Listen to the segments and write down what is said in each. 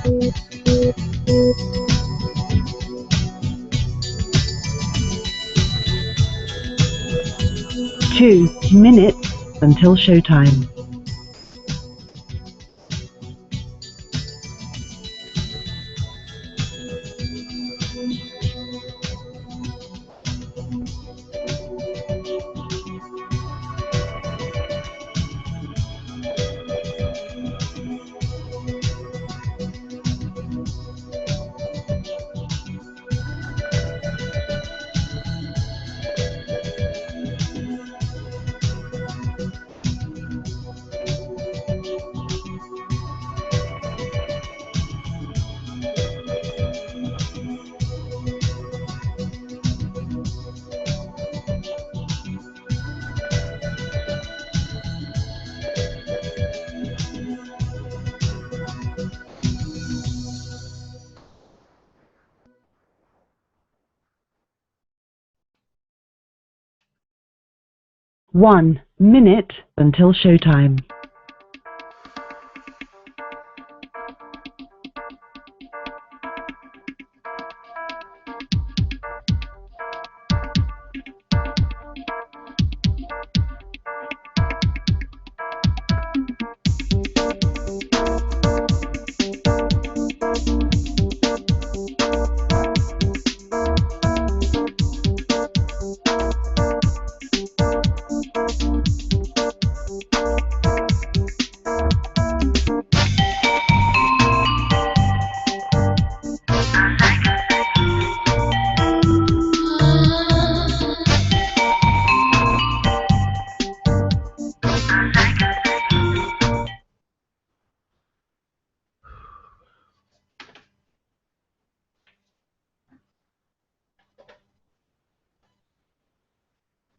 Two minutes until showtime. One minute until showtime.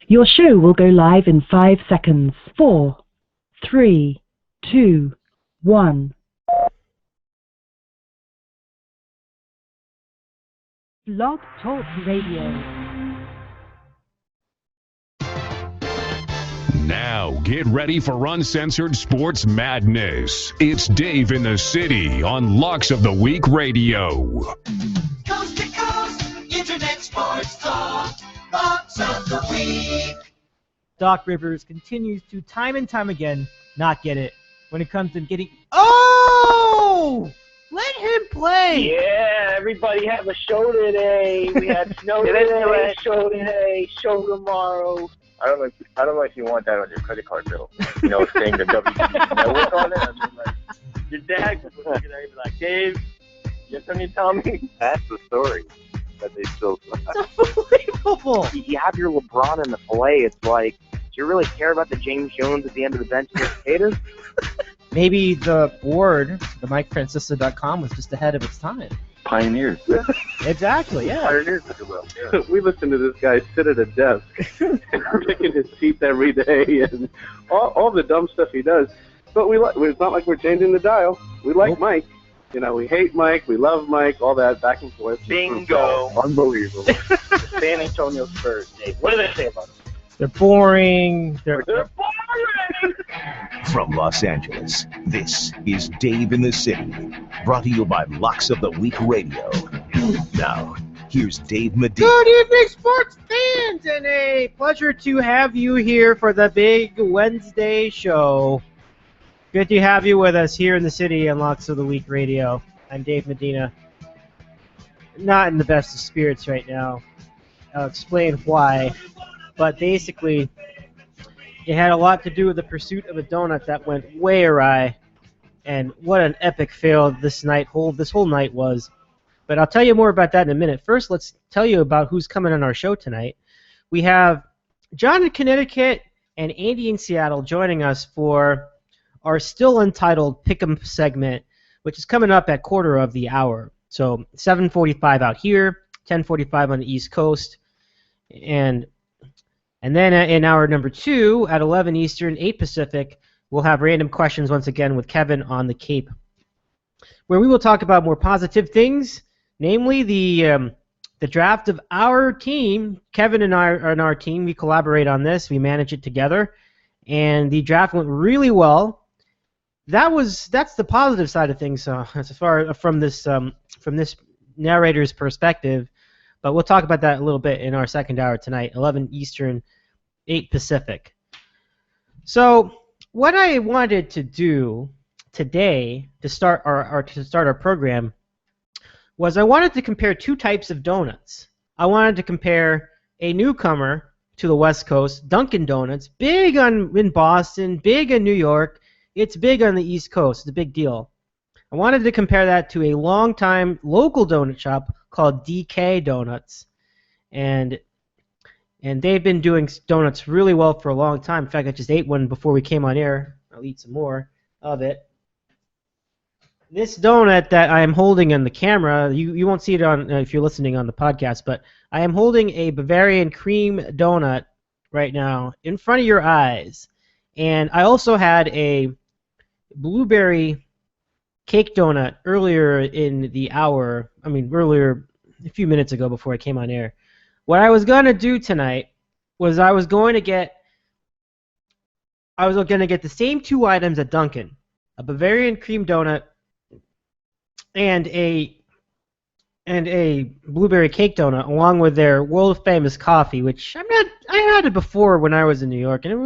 Your show will go live in 5 seconds. 4, 3, 2, 1. Blog Talk Radio. Now, get ready for uncensored sports madness. It's Dave in the City on Locks of the Week Radio. Coast to coast, internet sports talk, Locks of the Week. Doc Rivers continues to, time and time again, not get it when it comes to getting... Oh! Let him play! Yeah, everybody have a show today. We had snow today, show today, show tomorrow. I don't know if you want that on your credit card bill. You know, saying the WB network on it. I mean, like, Your dad could look at it and be like, Dave, you have something to tell me? that's the story that they still. It's unbelievable! You have your LeBron in the play. It's like, do you really care about the James Jones at the end of the bench and the potatoes? Maybe the board, the MikeFrancisco.com, was just ahead of its time. Pioneers. Exactly, yeah. Pioneers, if you will. Yeah. We listen to this guy sit at a desk and picking his teeth every day and all the dumb stuff he does. But it's not like we're changing the dial. We like Nope. Mike. You know, we hate Mike, we love Mike, all that back and forth. Bingo. Unbelievable. San Antonio Spurs, Dave. What do they say about them? They're boring. They're boring! From Los Angeles, this is Dave in the City, brought to you by Locks of the Week Radio. Now, here's Dave Medina. Good evening, sports fans, and a pleasure to have you here for the big Wednesday show. Good to have you with us here in the city on Locks of the Week Radio. I'm Dave Medina. Not in the best of spirits right now. I'll explain why. But basically, it had a lot to do with the pursuit of a donut that went way awry. And what an epic fail this whole night was. But I'll tell you more about that in a minute. First, let's tell you about who's coming on our show tonight. We have John in Connecticut and Andy in Seattle joining us for our still untitled Pick'em segment, which is coming up at quarter of the hour. So 7:45 out here, 10:45 on the East Coast, and then in hour number 2 at 11 Eastern, 8 Pacific, we'll have random questions once again with Kevin on the Cape, where we will talk about more positive things, namely the draft of our team. Kevin and I are on our team. We collaborate on this. We manage it together, and the draft went really well. that's the positive side of things. As far from this narrator's perspective, but we'll talk about that a little bit in our second hour tonight, 11 Eastern, 8 Pacific. So what I wanted to do today to start our program was I wanted to compare two types of donuts. I wanted to compare a newcomer to the West Coast, Dunkin Donuts, big in Boston, big in New York. It's big on the East Coast. It's a big deal. I wanted to compare that to a long-time local donut shop called DK Donuts, and they've been doing donuts really well for a long time. In fact, I just ate one before we came on air. I'll eat some more of it. This donut that I am holding on the camera, you won't see it on if you're listening on the podcast, but I am holding a Bavarian cream donut right now in front of your eyes. And I also had a blueberry cake donut earlier in the hour. Earlier, a few minutes ago before I came on air. What I was going to do tonight was I was going to get the same two items at Dunkin', a Bavarian cream donut and a blueberry cake donut, along with their world famous coffee, which I had it before when I was in New York, and it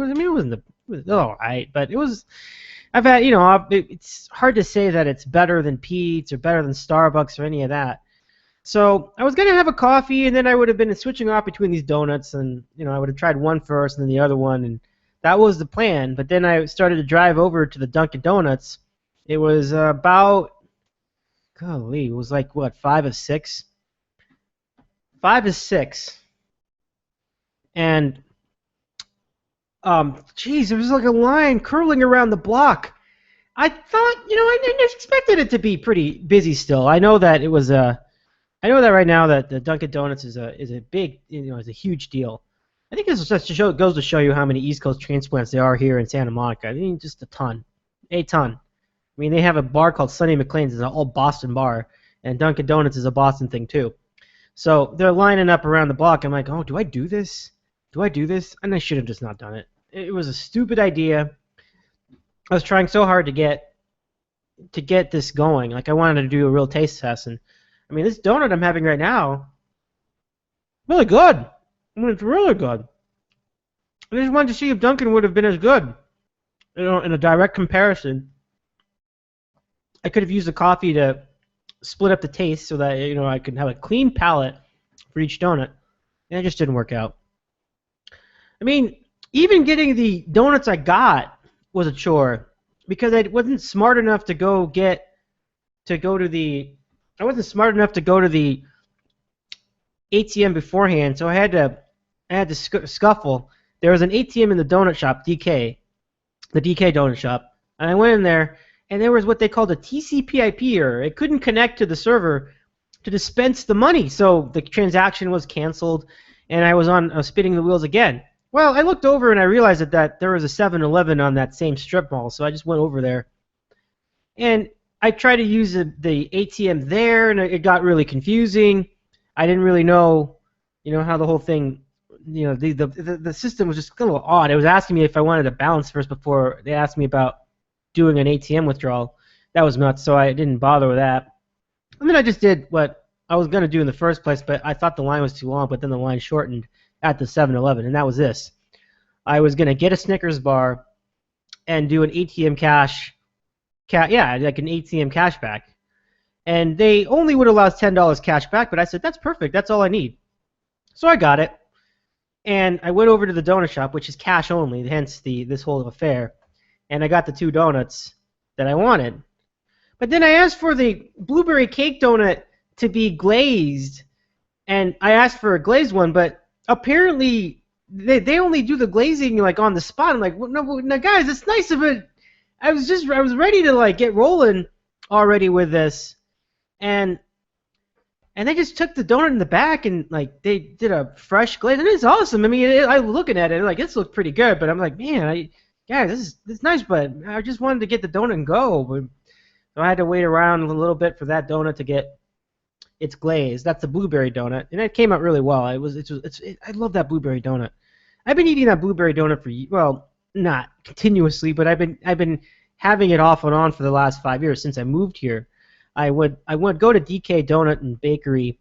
was all right, but it was. I've had, it's hard to say that it's better than Pete's or better than Starbucks or any of that. So I was gonna have a coffee, and then I would have been switching off between these donuts, and I would have tried one first and then the other one, and that was the plan. But then I started to drive over to the Dunkin' Donuts. It was about. Golly, it was like, what, 5 or 6? 5 or 6. And, there was like a line curling around the block. I thought, I expected it to be pretty busy still. I know that right now that the Dunkin' Donuts is a big, is a huge deal. I think this just goes to show you how many East Coast transplants there are here in Santa Monica. Just a ton. They have a bar called Sonny McLean's. It's an all Boston bar, and Dunkin' Donuts is a Boston thing too. So they're lining up around the block. I'm like, oh, do I do this? And I should have just not done it. It was a stupid idea. I was trying so hard to get this going. Like, I wanted to do a real taste test, and this donut I'm having right now, really good. It's really good. I just wanted to see if Dunkin' would have been as good, in a direct comparison. I could have used the coffee to split up the taste so that I could have a clean palate for each donut, and it just didn't work out. Even getting the donuts I got was a chore because I wasn't smart enough to go to the ATM beforehand, so I had to scuffle. There was an ATM in the donut shop, the DK donut shop, and I went in there. And there was what they called a TCP/IP error. It couldn't connect to the server to dispense the money, so the transaction was canceled, and I was spinning the wheels again. Well, I looked over and I realized that there was a 7-Eleven on that same strip mall, so I just went over there. And I tried to use the ATM there, and it got really confusing. I didn't really know, how the whole thing, the system was just a little odd. It was asking me if I wanted to balance first before they asked me about doing an ATM withdrawal. That was nuts, so I didn't bother with that. And then I just did what I was going to do in the first place, but I thought the line was too long, but then the line shortened at the 7-Eleven, and that was this. I was going to get a Snickers bar and do an ATM like an ATM cashback. And they only would allow $10 cash back, but I said, that's perfect, that's all I need. So I got it, and I went over to the donut shop, which is cash only, hence this whole affair. And I got the 2 donuts that I wanted. But then I asked for the blueberry cake donut to be glazed, and I asked for a glazed one, but apparently they only do the glazing like on the spot. I'm like, well, no, guys, it's nice of it. I was ready to get rolling already with this, and they just took the donut in the back and they did a fresh glaze, and it's awesome. I'm looking at it this looked pretty good, but I'm like, man, yeah, this is nice, but I just wanted to get the donut and go. So I had to wait around a little bit for that donut to get its glaze. That's the blueberry donut, and it came out really well. I love that blueberry donut. I've been eating that blueberry donut for, well, not continuously, but I've been having it off and on for the last 5 years since I moved here. I would go to DK Donut and Bakery,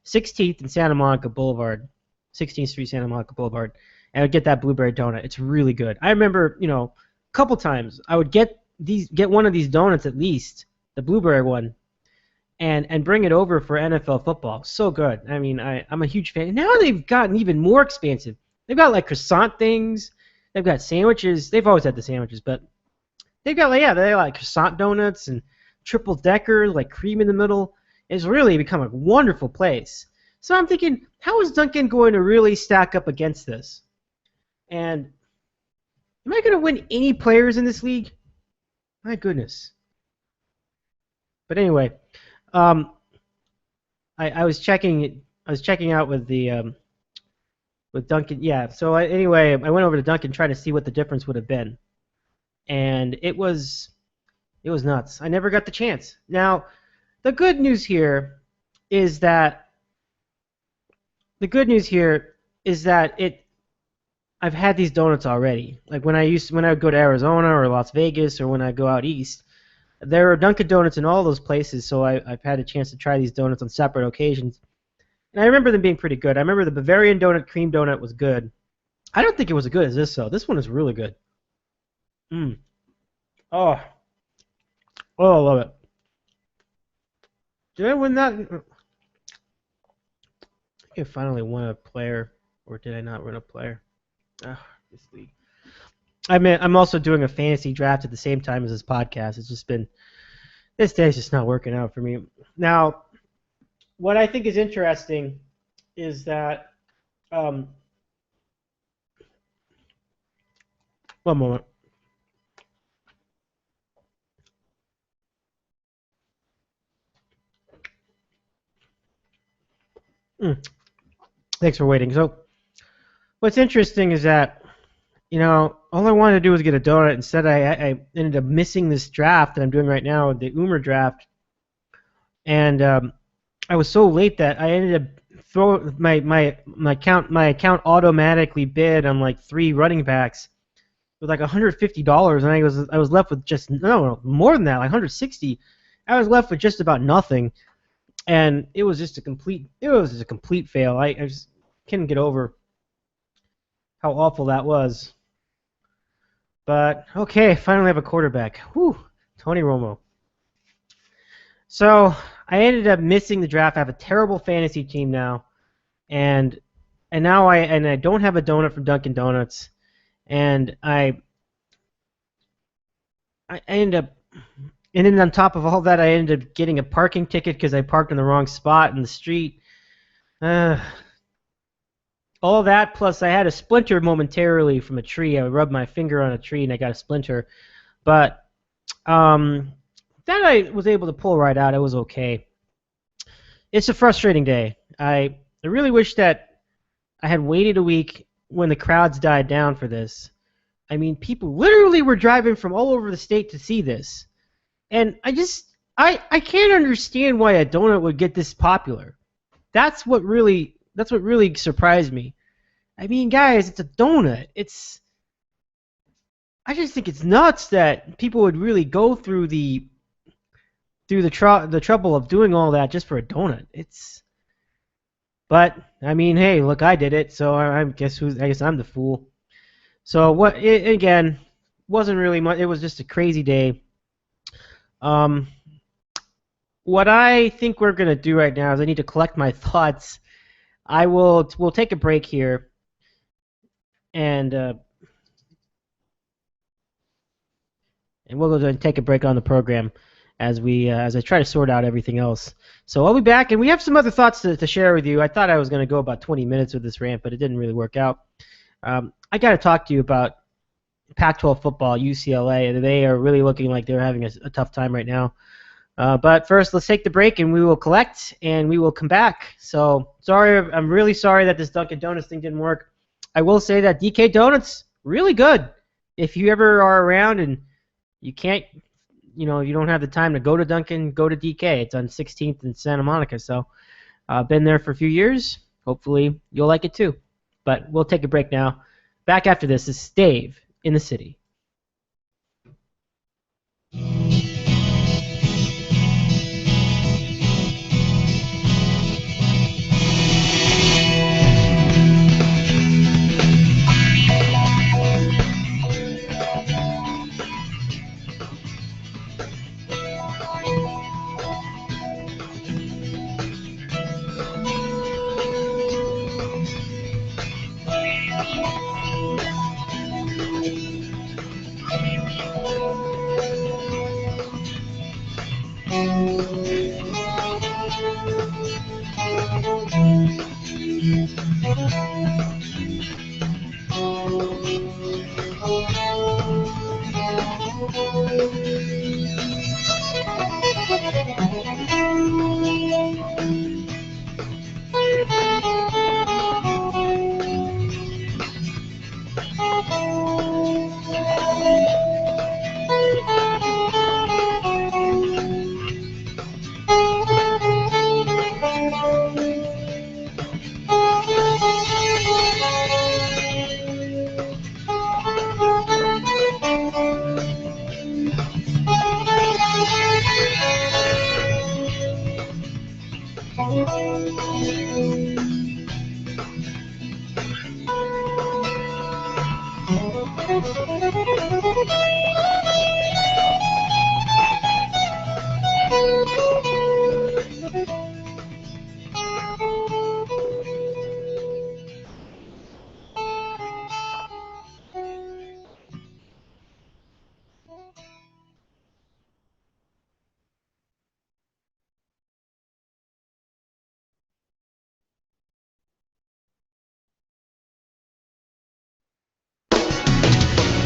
16th and Santa Monica Boulevard, 16th Street, Santa Monica Boulevard, and I would get that blueberry donut. It's really good. I remember, a couple times I would get one of these donuts at least, the blueberry one, and bring it over for NFL football. So good. I mean, I'm a huge fan. Now they've gotten even more expansive. They've got like croissant things. They've got sandwiches. They've always had the sandwiches, but they've got they like croissant donuts and triple decker, like cream in the middle. It's really become a wonderful place. So I'm thinking, how is Dunkin' going to really stack up against this? And am I going to win any players in this league? My goodness. But anyway, I was checking out with the with Dunkin'. Yeah. So I went over to Dunkin' trying to see what the difference would have been, and it was nuts. I never got the chance. Now, the good news here is that I've had these donuts already. Like when I would go to Arizona or Las Vegas or when I go out east, there are Dunkin' Donuts in all those places, so I've had a chance to try these donuts on separate occasions. And I remember them being pretty good. I remember the Bavarian donut, cream donut was good. I don't think it was as good as this, though. This one is really good. Oh, I love it. Did I win that? I think I finally won a player, or did I not win a player? This league. I'm also doing a fantasy draft at the same time as this podcast. It's just been, this day's just not working out for me. Now, what I think is interesting is that, one moment. Thanks for waiting. So, what's interesting is that, all I wanted to do was get a donut. Instead, I ended up missing this draft that I'm doing right now, the Umer draft. And I was so late that I ended up throwing my account automatically bid on like 3 running backs with like $150, and I was left with just more than that, like $160. I was left with just about nothing, and it was just a complete fail. I just couldn't get over how awful that was. But okay, finally have a quarterback. Whew, Tony Romo. So I ended up missing the draft. I have a terrible fantasy team now, and now I don't have a donut from Dunkin' Donuts, and I ended up, and then on top of all that, I ended up getting a parking ticket because I parked in the wrong spot in the street. All that, plus I had a splinter momentarily from a tree. I rubbed my finger on a tree and I got a splinter. But that I was able to pull right out. It was okay. It's a frustrating day. I really wish that I had waited a week when the crowds died down for this. I mean, people literally were driving from all over the state to see this. And I can't understand why a donut would get this popular. That's what really surprised me. I mean, guys, it's a donut. I just think it's nuts that people would really go through the trouble of doing all that just for a donut. But I mean, hey, look, I did it, so I guess I'm the fool. So again, wasn't really much. It was just a crazy day. What I think we're gonna do right now is I need to collect my thoughts. We'll take a break here, and we'll go ahead and take a break on the program as I try to sort out everything else. So I'll be back, and we have some other thoughts to share with you. I thought I was going to go about 20 minutes with this rant, but it didn't really work out. I got to talk to you about Pac-12 football, UCLA. They are really looking like they're having a tough time right now. But first, let's take the break, and we will collect, and we will come back. So, I'm really sorry that this Dunkin' Donuts thing didn't work. I will say that DK Donuts, really good. If you ever are around and you can't, you don't have the time to go to Dunkin', go to DK. It's on 16th and Santa Monica. So, I've been there for a few years. Hopefully, you'll like it too. But we'll take a break now. Back after this is Dave in the City.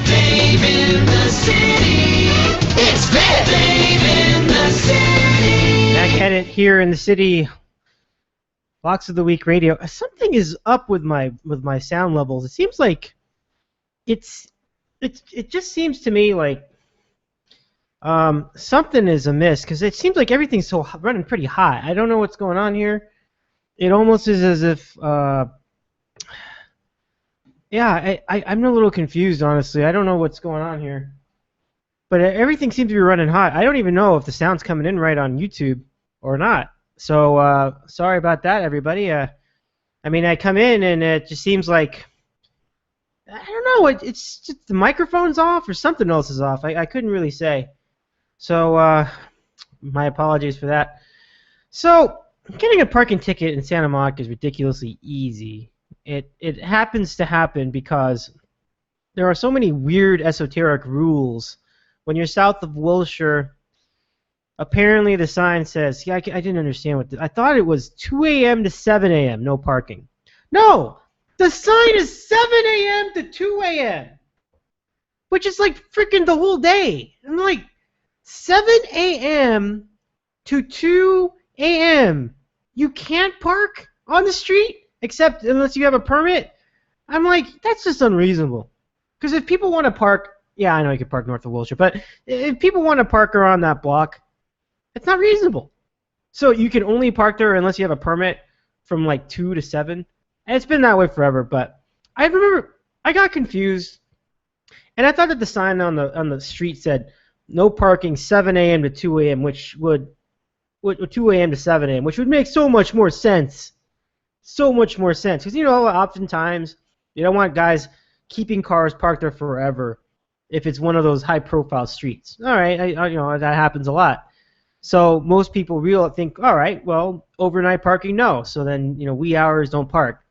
Dave in the city. It's Dave in the city. Back at it here in the city. Locks of the Week Radio. Something is up with my sound levels. It seems like it just seems to me like something is amiss, because it seems like everything's so running pretty hot. I don't know what's going on here. It almost is as if I'm a little confused, honestly. I don't know what's going on here. But everything seems to be running hot. I don't even know if the sound's coming in right on YouTube or not. So sorry about that, everybody. I mean, I come in and it just seems like, I don't know, it's just the microphone's off or something else is off. I couldn't really say. So my apologies for that. So getting a parking ticket in Santa Monica is ridiculously easy. It happens to happen because there are so many weird esoteric rules. When you're south of Wilshire, apparently the sign says, I didn't understand I thought it was 2 a.m. to 7 a.m., no parking. No! The sign is 7 a.m. to 2 a.m., which is like freaking the whole day. I'm like, 7 a.m. to 2 a.m. You can't park on the street except unless you have a permit? I'm like, that's just unreasonable. Because if people want to park, yeah, I know you can park north of Wilshire, but if people want to park around that block, it's not reasonable. So you can only park there unless you have a permit from like 2 to 7. And it's been that way forever, but I remember I got confused, and I thought that the sign on the street said no parking 7 a.m. to 2 a.m., which would 2 a.m. to 7 a.m., which would make so much more sense. So much more sense. Because, oftentimes you don't want guys keeping cars parked there forever if it's one of those high-profile streets. All right, that happens a lot. So most people think, all right, well, overnight parking, no. So then, wee hours, don't park.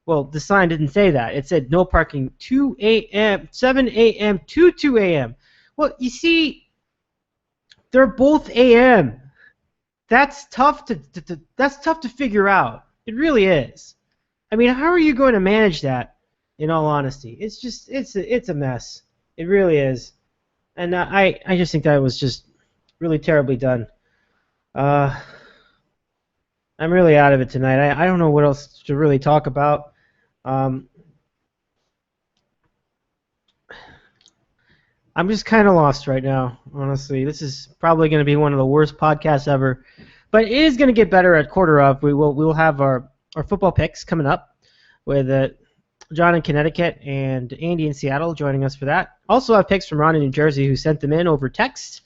Well, the sign didn't say that. It said no parking 2 a.m., 7 a.m. to 2 a.m. Well, you see, they're both a.m. That's tough to figure out. It really is. I mean, how are you going to manage that? In all honesty, it's just it's a mess. It really is, and I just think that was just really terribly done. I'm really out of it tonight. I don't know what else to really talk about. I'm just kind of lost right now, honestly. This is probably going to be one of the worst podcasts ever, but it is going to get better at quarter of. We'll have our football picks coming up with John in Connecticut and Andy in Seattle joining us for that. Also have picks from Ron in New Jersey, who sent them in over text,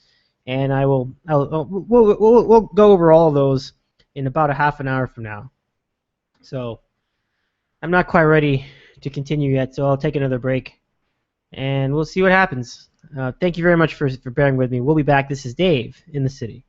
and we'll go over all of those in about a half an hour from now. So I'm not quite ready to continue yet, so I'll take another break, and we'll see what happens. Thank you very much for bearing with me. We'll be back. This is Dave in the City.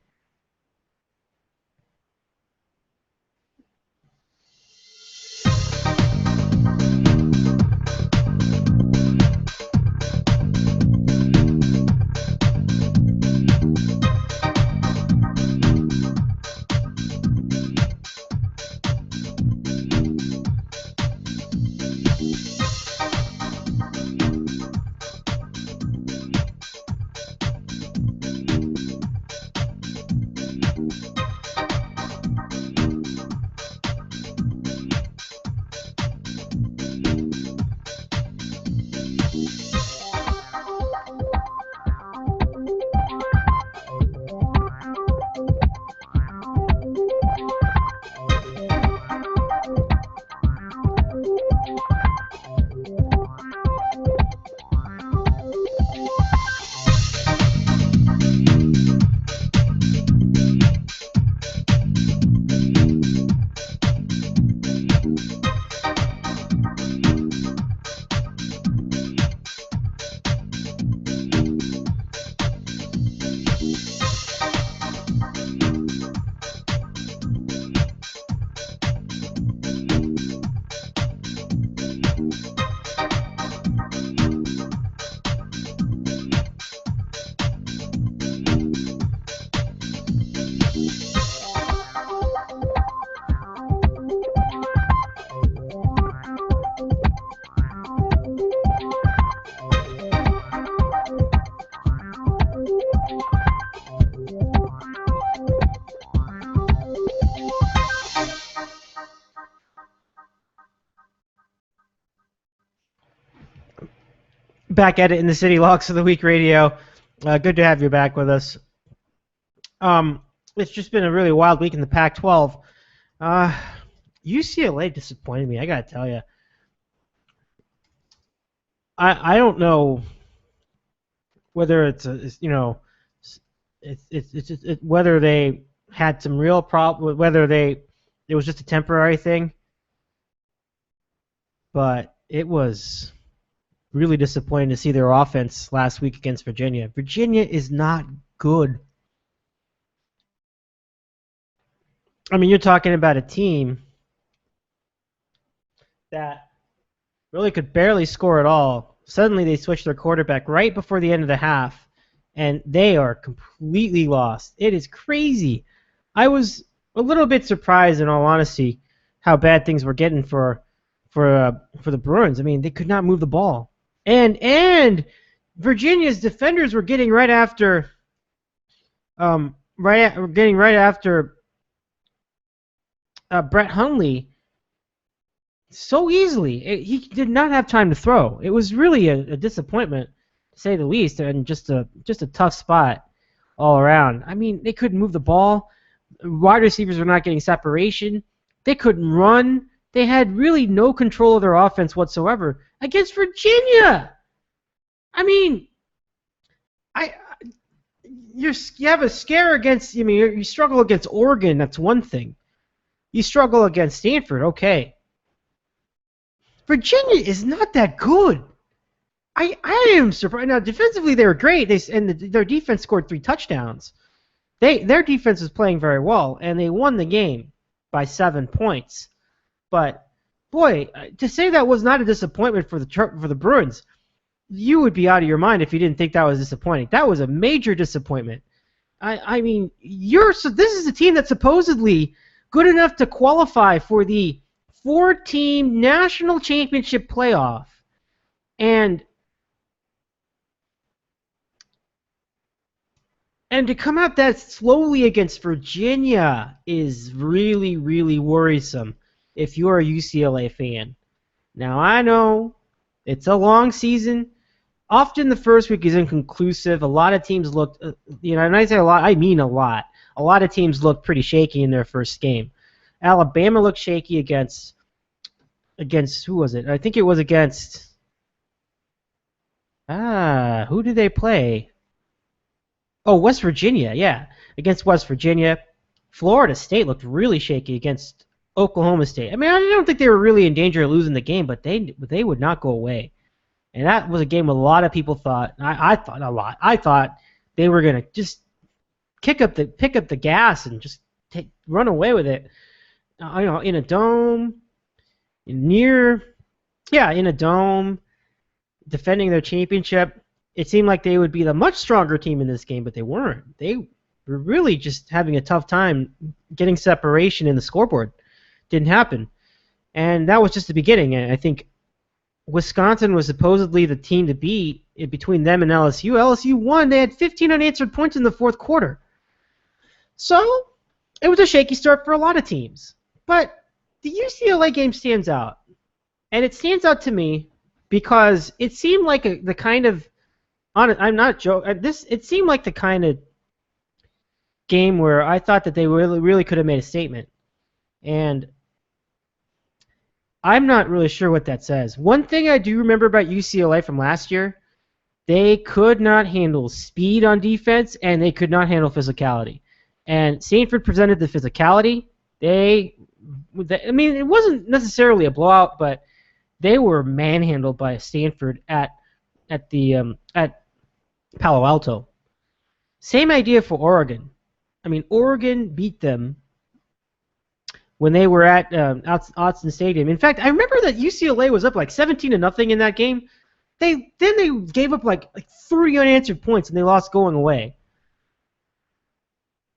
back at it in the City Locks of the Week Radio. Good to have you back with us. It's just been a really wild week in the Pac-12. UCLA disappointed me, I gotta tell you. I don't know whether it's whether they had some real problem, whether it was just a temporary thing, but it was really disappointing to see their offense last week against Virginia. Virginia is not good. I mean, you're talking about a team that really could barely score at all. Suddenly they switched their quarterback right before the end of the half, and they are completely lost. It is crazy. I was a little bit surprised, in all honesty, how bad things were getting for the Bruins. I mean, they could not move the ball. And Virginia's defenders were getting right after Brett Hundley so easily. He did not have time to throw. It was really a disappointment, to say the least, and just a tough spot all around. I mean, they couldn't move the ball. Wide receivers were not getting separation. They couldn't run. They had really no control of their offense whatsoever against Virginia. I mean, you have a scare against. I mean, you struggle against Oregon. That's one thing. You struggle against Stanford. Okay. Virginia is not that good. I am surprised. Now, defensively, they were great. Their defense scored 3 touchdowns. Their defense is playing very well, and they won the game by 7 points. But boy, to say that was not a disappointment for the Bruins, you would be out of your mind if you didn't think that was disappointing. That was a major disappointment. I mean, this is a team that's supposedly good enough to qualify for the 4-team national championship playoff, and to come out that slowly against Virginia is really, really worrisome if you're a UCLA fan. Now, I know it's a long season. Often the first week is inconclusive. A lot of teams looked, and I say a lot, I mean a lot. A lot of teams looked pretty shaky in their first game. Alabama looked shaky against who was it? I think it was against, who did they play? Oh, West Virginia, yeah. Against West Virginia. Florida State looked really shaky against Oklahoma State. I mean, I don't think they were really in danger of losing the game, but they would not go away. And that was a game a lot of people thought, I thought they were going to just pick up the gas and just run away with it. In a dome, in a dome, defending their championship. It seemed like they would be the much stronger team in this game, but they weren't. They were really just having a tough time getting separation in the scoreboard. Didn't happen. And that was just the beginning. And I think Wisconsin was supposedly the team to beat between them and LSU. LSU won. They had 15 unanswered points in the fourth quarter. So it was a shaky start for a lot of teams. But the UCLA game stands out. And it stands out to me because it seemed like the kind of, I'm not joking, it seemed like the kind of game where I thought that they really could have made a statement. And I'm not really sure what that says. One thing I do remember about UCLA from last year, they could not handle speed on defense, and they could not handle physicality. And Stanford presented the physicality. I mean, it wasn't necessarily a blowout, but they were manhandled by Stanford at Palo Alto. Same idea for Oregon. I mean, Oregon beat them when they were at Autzen Stadium. In fact, I remember that UCLA was up like 17-0 in that game. Then they gave up like 3 unanswered points and they lost going away.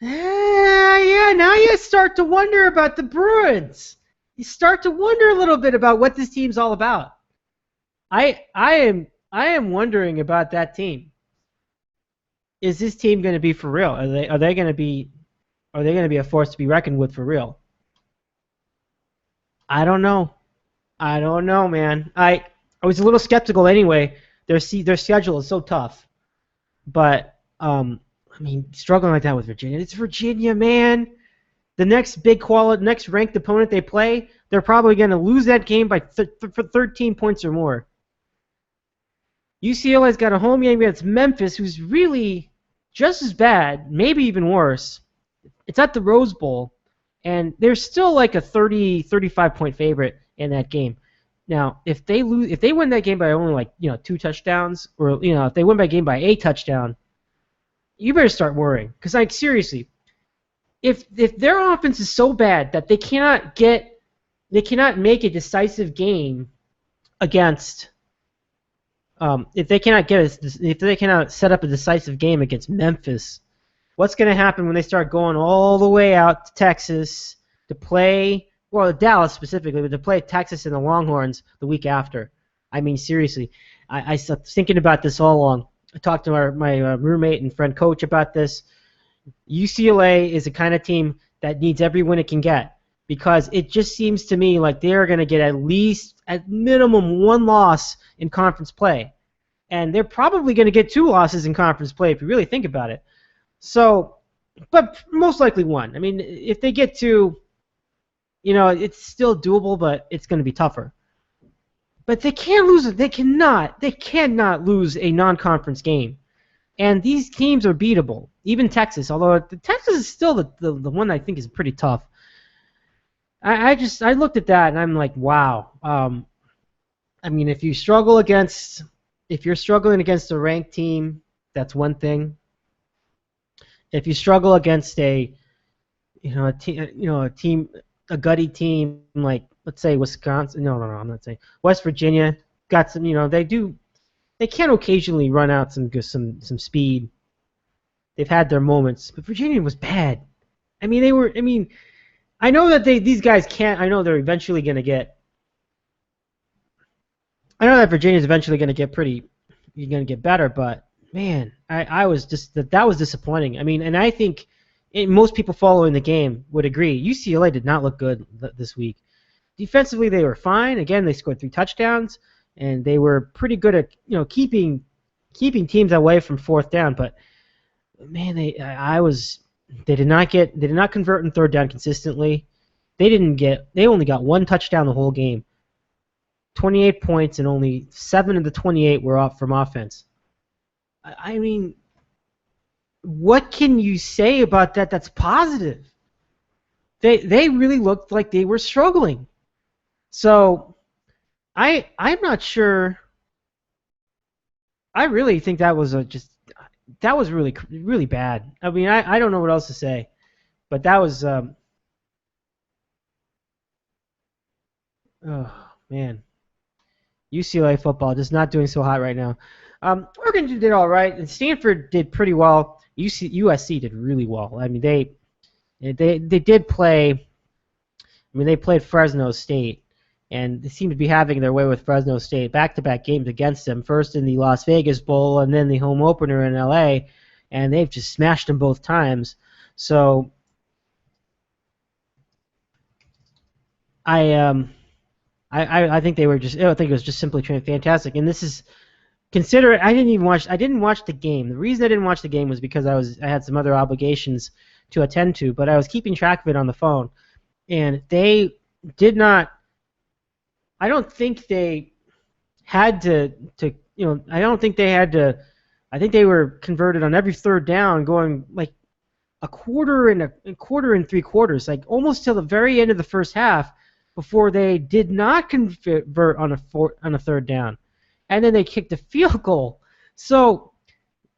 Yeah, now you start to wonder about the Bruins. You start to wonder a little bit about what this team's all about. I am wondering about that team. Is this team going to be for real? Are they going to be a force to be reckoned with for real? I don't know, man. I was a little skeptical anyway their schedule is so tough. But I mean, struggling like that with Virginia. It's Virginia, man. The next next ranked opponent they play, they're probably going to lose that game by 13 points or more. UCLA's got a home game against Memphis, who's really just as bad, maybe even worse. It's at the Rose Bowl, and they're still like a 35-point favorite in that game. Now, if they win that game by only 2 touchdowns, or if they win that game by a touchdown, you better start worrying. Because seriously, if their offense is so bad that they cannot make a decisive game against, if they cannot set up a decisive game against Memphis, what's going to happen when they start going all the way out to Texas to play? Well, Dallas specifically, but to play Texas and the Longhorns the week after. I mean, seriously, I was thinking about this all along. I talked to my roommate and friend coach about this. UCLA is the kind of team that needs every win it can get, because it just seems to me like they're going to get at minimum 1 loss in conference play. And they're probably going to get 2 losses in conference play if you really think about it. So, but most likely 1. I mean, if they get to, it's still doable, but it's going to be tougher. But they can't lose it. They cannot lose a non-conference game. And these teams are beatable. Even Texas, although Texas is still the one I think is pretty tough. I looked at that and I'm like, wow. I mean, if you're struggling against a ranked team, that's one thing. If you struggle against a gutty team like, let's say, Wisconsin. No, I'm not saying West Virginia. Got some, they can occasionally run out some speed. They've had their moments, but Virginia was bad. I mean, I know that these guys can't. I know they're eventually going to get. I know that Virginia's eventually going to get you're going to get better, but man, I was just that was disappointing. I mean, and I think most people following the game would agree. UCLA did not look good this week. Defensively, they were fine. Again, they scored 3 touchdowns, and they were pretty good at keeping teams away from 4th down. But man, they did not convert in 3rd down consistently. They only got 1 touchdown the whole game. 28 points, and only 7 of the 28 were off from offense. I mean, what can you say about that that's positive? They really looked like they were struggling. So I'm not sure. I really think that was really, really bad. I mean, I don't know what else to say, but that was oh man, UCLA football just not doing so hot right now. Oregon did all right, and Stanford did pretty well. USC did really well. I mean, they did play. I mean, they played Fresno State, and they seem to be having their way with Fresno State. Back-to-back games against them, first in the Las Vegas Bowl and then the home opener in LA, and they've just smashed them both times. So I think they were just. I think it was just simply fantastic. And this is I didn't watch the game. The reason I didn't watch the game was because I had some other obligations to attend to, but I was keeping track of it on the phone, and they did not. I don't think they had to. I don't think they had to. I think they were converted on every 3rd down, going like a quarter and 3/4, like almost till the very end of the first half, before they did not convert on a 3rd down, and then they kicked a field goal. So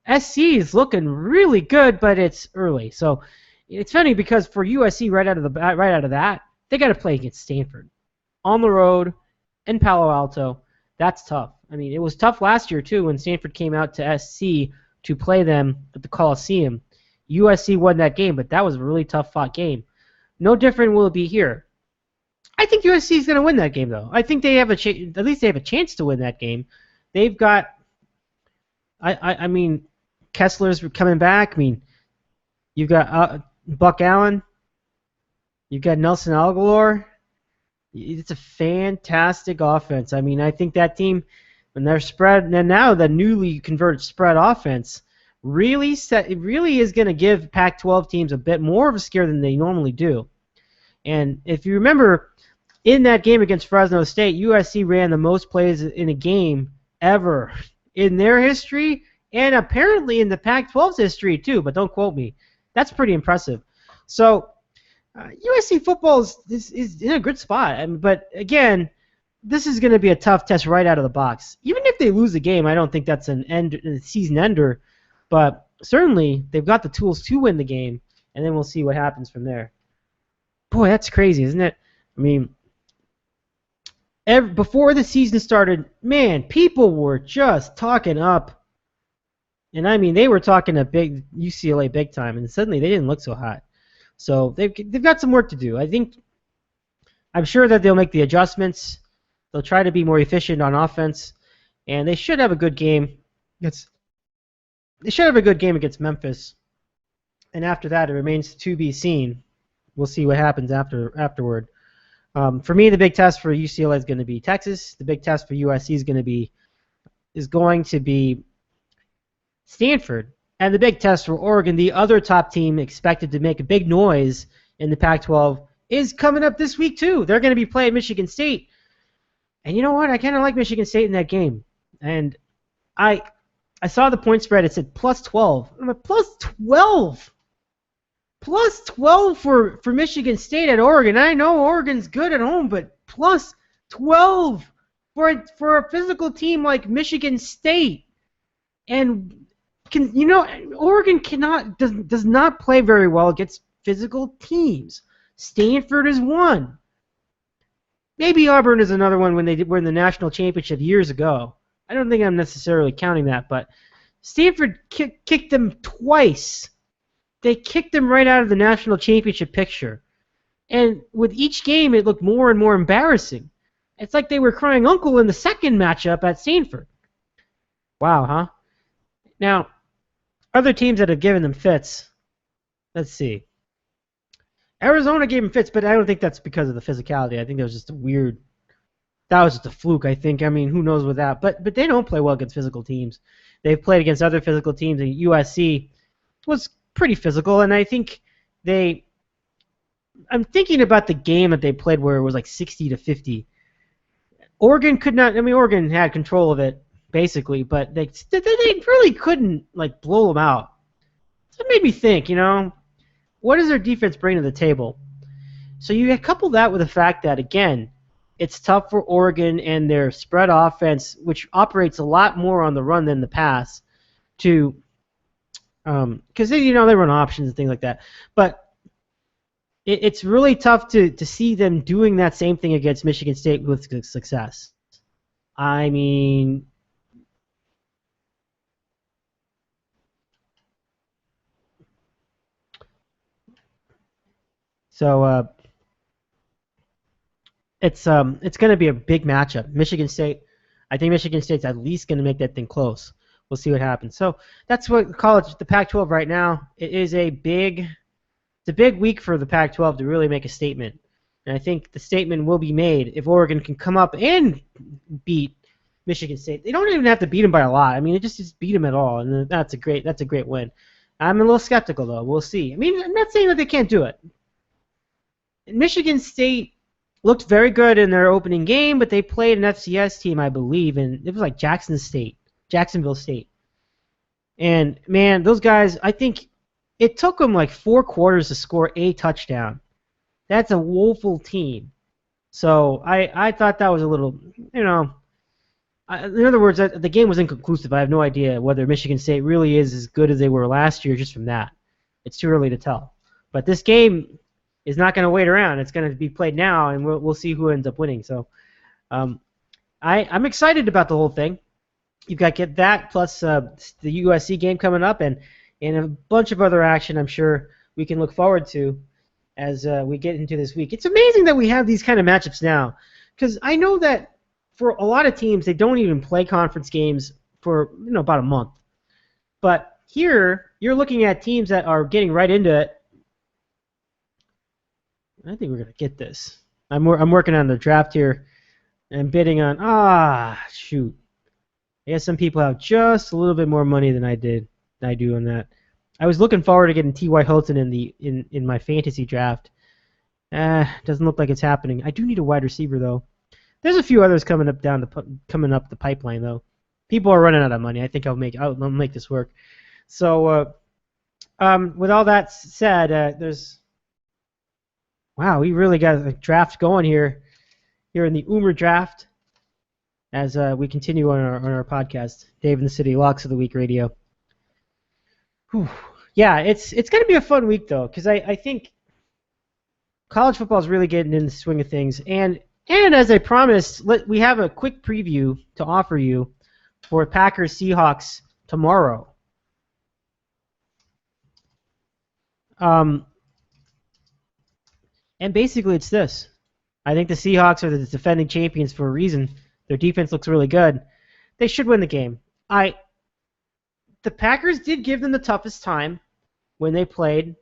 SC is looking really good, but it's early. So it's funny because for USC right out of that, they got to play against Stanford on the road in Palo Alto. That's tough. I mean, it was tough last year too when Stanford came out to SC to play them at the Coliseum. USC won that game, but that was a really tough fought game. No different will it be here. I think USC is going to win that game, though. I think they have at least they have a chance to win that game. They've got. I mean, Kessler's coming back. I mean, you've got Buck Allen. You've got Nelson Aguilar. It's a fantastic offense. I mean, I think that team And their spread, and now the newly converted spread offense really is going to give Pac-12 teams a bit more of a scare than they normally do. And if you remember, in that game against Fresno State, USC ran the most plays in a game ever in their history, and apparently in the Pac-12's history too, but don't quote me. That's pretty impressive. So USC football is in a good spot. But again, this is going to be a tough test right out of the box. Even if they lose the game, I don't think that's a season ender. But certainly, they've got the tools to win the game, and then we'll see what happens from there. Boy, that's crazy, isn't it? I mean, before the season started, man, people were just talking up. And I mean, they were talking a big UCLA big time, and suddenly they didn't look so hot. So they've got some work to do. I'm sure that they'll make the adjustments. They'll try to be more efficient on offense, and they should have a good game. They should have a good game against Memphis. And after that, it remains to be seen. We'll see what happens afterward. For me, the big test for UCLA is going to be Texas. The big test for USC is going to be Stanford. And the big test for Oregon, the other top team expected to make a big noise in the Pac-12, is coming up this week too. They're going to be playing Michigan State. And you know what? I kind of like Michigan State in that game. And I saw the point spread. It said plus 12. I'm like, plus 12? Plus 12 for Michigan State at Oregon. I know Oregon's good at home, but plus 12 for a physical team like Michigan State. And Oregon does not play very well against physical teams. Stanford is one. Maybe Auburn is another one when they were in the national championship years ago. I don't think I'm necessarily counting that, but Stanford kicked them twice. They kicked them right out of the national championship picture. And with each game, it looked more and more embarrassing. It's like they were crying uncle in the second matchup at Stanford. Wow, huh? Now, other teams that have given them fits, let's see. Arizona gave them fits, but I don't think that's because of the physicality. I think that was just a fluke, I think. I mean, who knows with that. But they don't play well against physical teams. They've played against other physical teams, and USC was pretty physical, and I think I'm thinking about the game that they played where it was like 60-50. Oregon Oregon had control of it, basically, but they really couldn't, blow them out. So it made me think, what does their defense bring to the table? So you couple that with the fact that, again, it's tough for Oregon and their spread offense, which operates a lot more on the run than the pass, because they run options and things like that. But it's really tough to see them doing that same thing against Michigan State with success. I mean, so it's going to be a big matchup. Michigan State, I think Michigan State's at least going to make that thing close. We'll see what happens. So that's what the Pac-12 right now. It is a big week for the Pac-12 to really make a statement. And I think the statement will be made if Oregon can come up and beat Michigan State. They don't even have to beat them by a lot. I mean, just beat them at all, and that's a great win. I'm a little skeptical though. We'll see. I mean, I'm not saying that they can't do it. Michigan State looked very good in their opening game, but they played an FCS team, I believe, and it was like Jacksonville State. And, man, those guys, I think it took them like 4 quarters to score a touchdown. That's a woeful team. So I thought that was a little, in other words, the game was inconclusive. I have no idea whether Michigan State really is as good as they were last year just from that. It's too early to tell. But this game is not going to wait around. It's going to be played now, and we'll see who ends up winning. So I'm excited about the whole thing. You've got to get that plus the USC game coming up and a bunch of other action I'm sure we can look forward to as we get into this week. It's amazing that we have these kind of matchups now because I know that for a lot of teams, they don't even play conference games for about a month. But here, you're looking at teams that are getting right into it. I think we're going to get this. I'm working on the draft here and bidding on, shoot. I guess some people have just a little bit more money than I do on that. I was looking forward to getting T.Y. Hilton in my fantasy draft. Doesn't look like it's happening. I do need a wide receiver though. There's a few others coming up the pipeline though. People are running out of money. I think I'll make this work. So with all that said, we really got a draft going here in the Umer draft as we continue on our podcast, Dave in the City, Locks of the Week Radio. Whew. Yeah, it's going to be a fun week though, because I think college football is really getting in the swing of things, and as I promised, we have a quick preview to offer you for Packers Seahawks tomorrow. And basically it's this. I think the Seahawks are the defending champions for a reason. Their defense looks really good. They should win the game. The Packers did give them the toughest time when they played.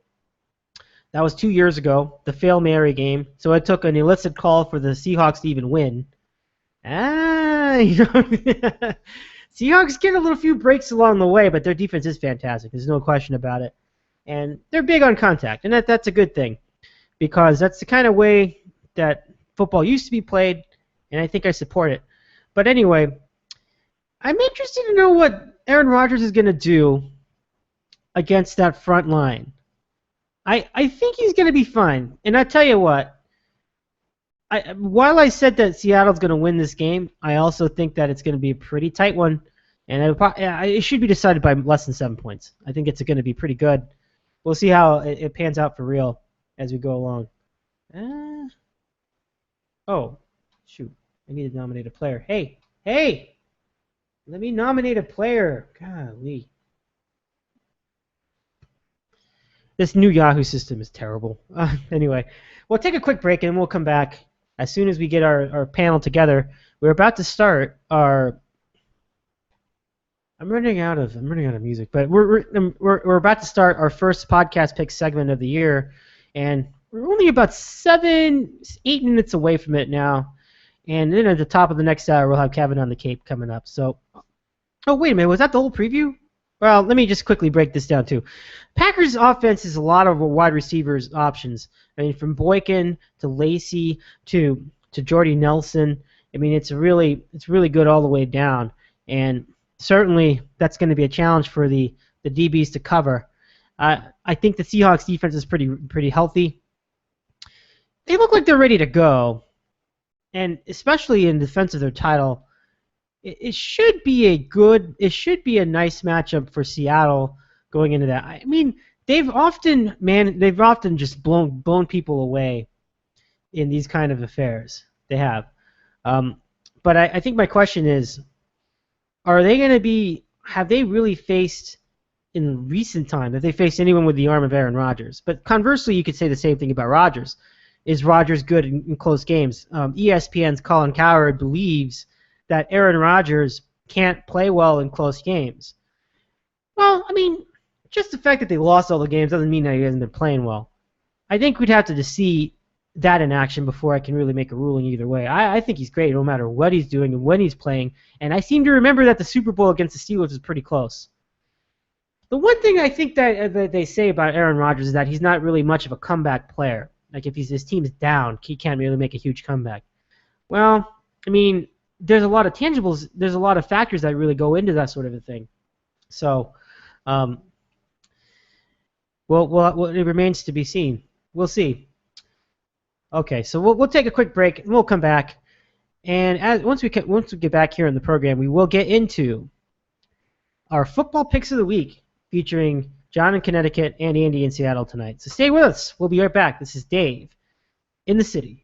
That was 2 years ago, the Fail Mary game. So it took an illicit call for the Seahawks to even win. Seahawks get a little few breaks along the way, but their defense is fantastic. There's no question about it. And they're big on contact, and that's a good thing because that's the kind of way that football used to be played, and I think I support it. But anyway, I'm interested to know what Aaron Rodgers is going to do against that front line. I think he's going to be fine. And I tell you what, while I said that Seattle's going to win this game, I also think that it's going to be a pretty tight one, and it should be decided by less than 7 points. I think it's going to be pretty good. We'll see how it pans out for real as we go along. Oh, shoot. I need to nominate a player. Hey! Let me nominate a player. Golly. This new Yahoo system is terrible. Anyway, we'll take a quick break and we'll come back as soon as we get our panel together. We're about to start our... I'm running out of music, but we're about to start our first podcast pick segment of the year, and we're only about 8 minutes away from it now. And then at the top of the next hour, we'll have Kevin on the Cape coming up. So, oh wait a minute, was that the whole preview? Well, let me just quickly break this down too. Packers offense is a lot of wide receivers options. I mean, from Boykin to Lacey to Jordy Nelson. I mean, it's really good all the way down, and certainly that's going to be a challenge for the DBs to cover. I think the Seahawks defense is pretty healthy. They look like they're ready to go, and especially in defense of their title, it should be a nice matchup for Seattle going into that. I mean, they've often just blown people away in these kind of affairs. They have, but I think my question is, have they really faced in recent time, have they faced anyone with the arm of Aaron Rodgers? But conversely, you could say the same thing about Rodgers. Is Rodgers good in close games? ESPN's Colin Cowherd believes that Aaron Rodgers can't play well in close games. Well, I mean, just the fact that they lost all the games doesn't mean that he hasn't been playing well. I think we'd have to see that in action before I can really make a ruling either way. I think he's great no matter what he's doing and when he's playing, and I seem to remember that the Super Bowl against the Steelers was pretty close. The one thing I think that they say about Aaron Rodgers is that he's not really much of a comeback player. Like if his team's down, he can't really make a huge comeback. Well, I mean, there's a lot of tangibles, there's a lot of factors that really go into that sort of a thing. So, well, it remains to be seen. We'll see. Okay, so we'll take a quick break and we'll come back. And once we get back here in the program, we will get into our football picks of the week, featuring John in Connecticut and Andy in Seattle tonight. So stay with us. We'll be right back. This is Dave in the City.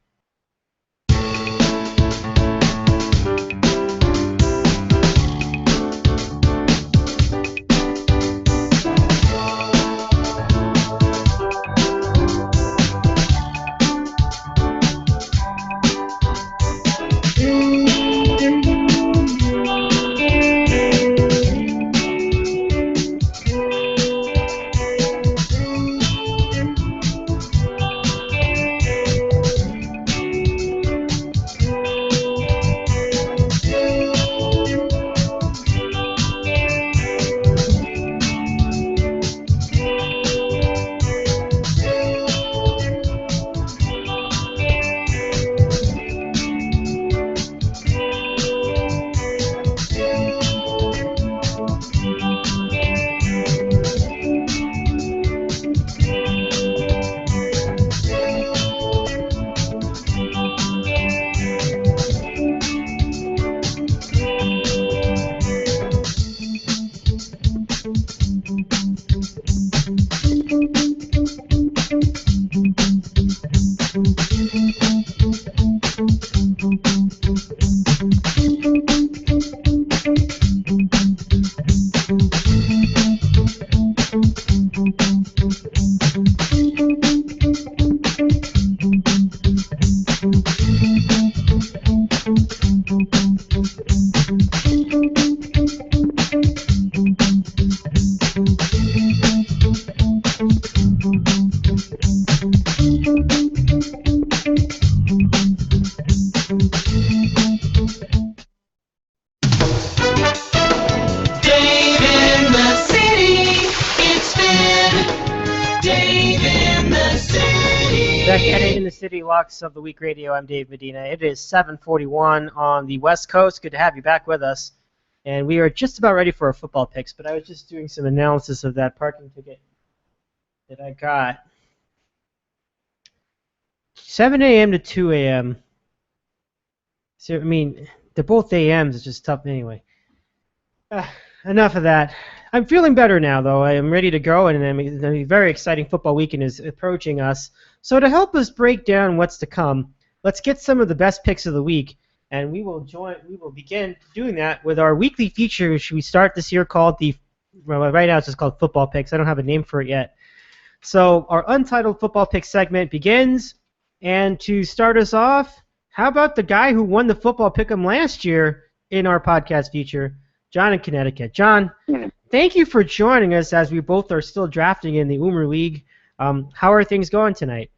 Dave in the city. It's been Dave in the city. Back at it in the City Locks of the Week Radio, I'm Dave Medina. It is 7:41 on the West Coast. Good to have you back with us. And we are just about ready for our football picks, but I was just doing some analysis of that parking ticket that I got. 7 a.m. to 2 a.m. So, I mean, they're both a.m.s. It's just tough anyway. Enough of that. I'm feeling better now, though. I am ready to go, and a very exciting football weekend is approaching us. So to help us break down what's to come, let's get some of the best picks of the week, and we will begin doing that with our weekly feature, which we start this year called right now it's just called Football Picks. I don't have a name for it yet. So our Untitled Football Picks segment begins, and to start us off, how about the guy who won the Football Pick'em last year in our podcast feature, John in Connecticut. John, thank you for joining us as we both are still drafting in the Umer League. How are things going tonight?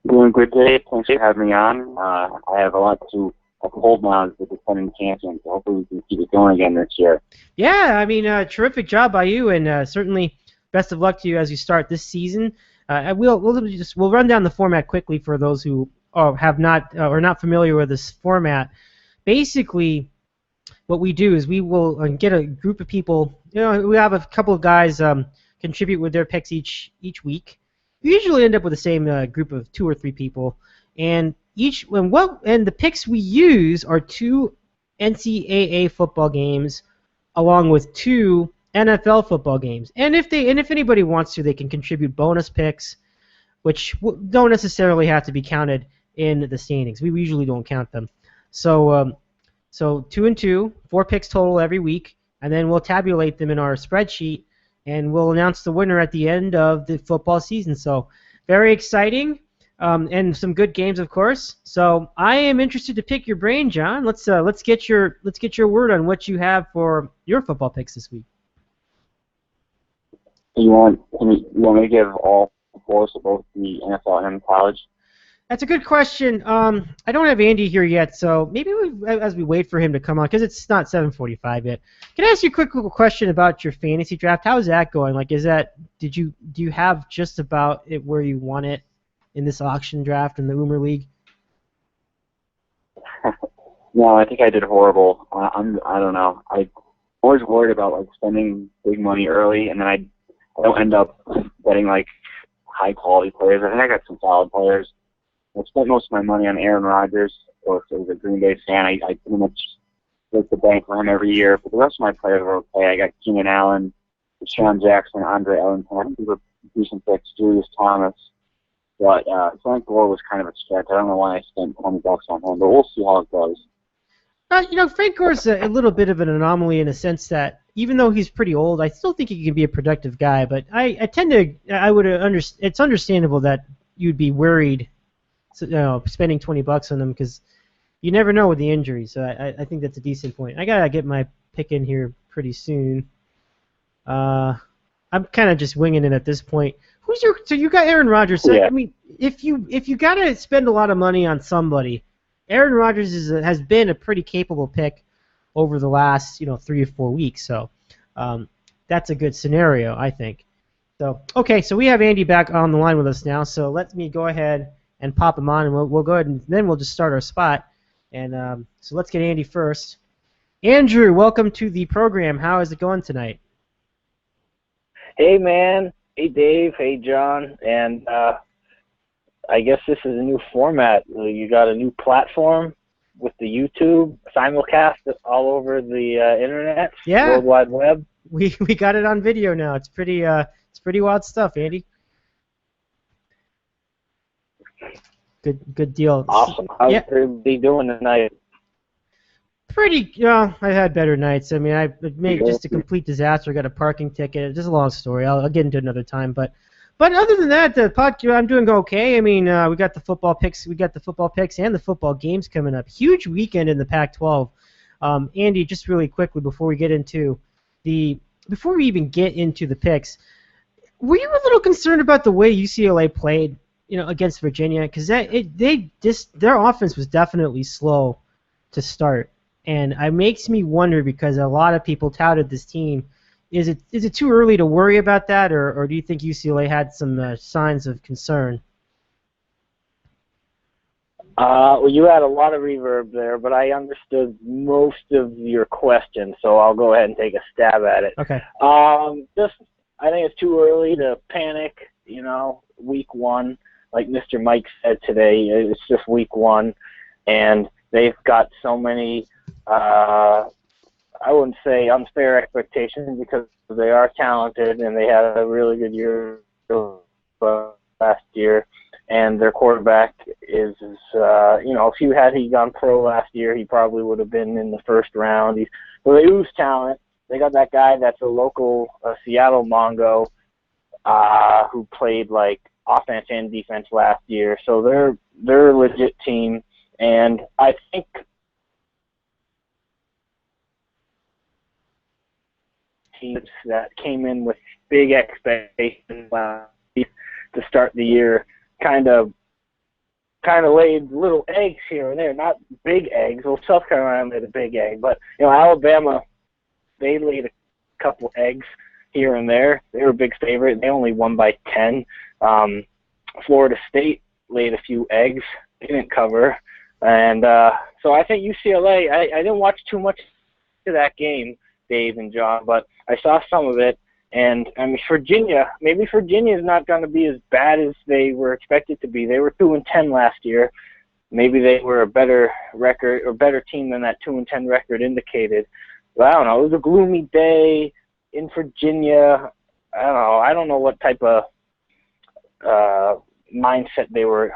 Doing good, Dave. Thanks for having me on. I have a lot to uphold now as the defending champion, so hopefully we can keep it going again this year. Yeah, I mean, terrific job by you, and certainly best of luck to you as you start this season. We'll run down the format quickly for those who are not familiar with this format. Basically, what we do is we will get a group of people. We have a couple of guys contribute with their picks each week. We usually end up with the same group of 2 or 3 people, and the picks we use are 2 NCAA football games, along with 2 NFL football games. And if anybody wants to, they can contribute bonus picks, which don't necessarily have to be counted in the standings. We usually don't count them. So 2 and 2, 4 picks total every week, and then we'll tabulate them in our spreadsheet, and we'll announce the winner at the end of the football season. So very exciting, and some good games, of course. So I am interested to pick your brain, John. Let's get your word on what you have for your football picks this week. You want me to give all 4 of both the NFL and college? That's a good question. I don't have Andy here yet, so maybe as we wait for him to come on, because it's not 7:45 yet. Can I ask you a quick little question about your fantasy draft? How's that going? Like, do you have just about it where you want it in this auction draft in the Umer League? No, I think I did horrible. I don't know. I'm always worried about spending big money early, and then I don't end up getting high quality players. I think I got some solid players. I spent most of my money on Aaron Rodgers, or if it was a Green Bay fan, I pretty much break the bank for him every year. But the rest of my players are okay. I got Keenan Allen, Deshaun Jackson, Andre Ellington. I think these were decent picks, Julius Thomas. But Frank Gore was kind of a stretch. I don't know why I spent $20 on him, but we'll see how it goes. Frank Gore's a little bit of an anomaly in a sense that even though he's pretty old, I still think he can be a productive guy. But it's understandable that you'd be worried spending $20 on them because you never know with the injury. So I think that's a decent point. I gotta get my pick in here pretty soon. I'm kind of just winging it at this point. So you got Aaron Rodgers. So, yeah. I mean, if you gotta spend a lot of money on somebody, Aaron Rodgers has been a pretty capable pick over the last 3 or 4 weeks. So that's a good scenario, I think. So okay, so we have Andy back on the line with us now. So let me go ahead and pop him on, and we'll go ahead and then we'll just start our spot. And so let's get Andy first. Andrew, welcome to the program. How is it going tonight? Hey, man. Hey, Dave. Hey, John. And I guess this is a new format. You got a new platform with the YouTube simulcast all over the internet, World Wide Web. We got it on video now. It's pretty wild stuff, Andy. Good deal. Awesome. How's Yeah. everybody doing tonight? Pretty. I've had better nights. I mean, I made just a complete disaster. Got a parking ticket. It's just a long story. I'll get into it another time. But other than that, the podcast, I'm doing okay. I mean, we got the football picks. We got the football picks and the football games coming up. Huge weekend in the Pac-12. Andy, just really quickly before we even get into the picks, were you a little concerned about the way UCLA played, against Virginia? Because their offense was definitely slow to start. And it makes me wonder, because a lot of people touted this team. Is it too early to worry about that, or do you think UCLA had some signs of concern? Well, you had a lot of reverb there, but I understood most of your question, so I'll go ahead and take a stab at it. Okay. I think it's too early to panic. Week one, like Mr. Mike said today, it's just week one, and they've got so many. I wouldn't say unfair expectations, because they are talented and they had a really good year last year, and their quarterback is, if he gone pro last year, he probably would have been in the first round. So they lose talent. They got that guy that's a local Seattle Mongo who played like offense and defense last year. So they're a legit team, and I think teams that came in with big expectations to start the year kind of laid little eggs here and there, not big eggs. Well, South Carolina laid a big egg, but Alabama, they laid a couple eggs here and there. They were a big favorite. They only won by 10. Florida State laid a few eggs. They didn't cover, and so I think UCLA. I didn't watch too much of that game, Dave and John, but I saw some of it, and I mean Virginia is not going to be as bad as they were expected to be. They were 2-10 last year. Maybe they were a better record or better team than that 2-10 record indicated. But I don't know. It was a gloomy day in Virginia. I don't know what type of mindset they were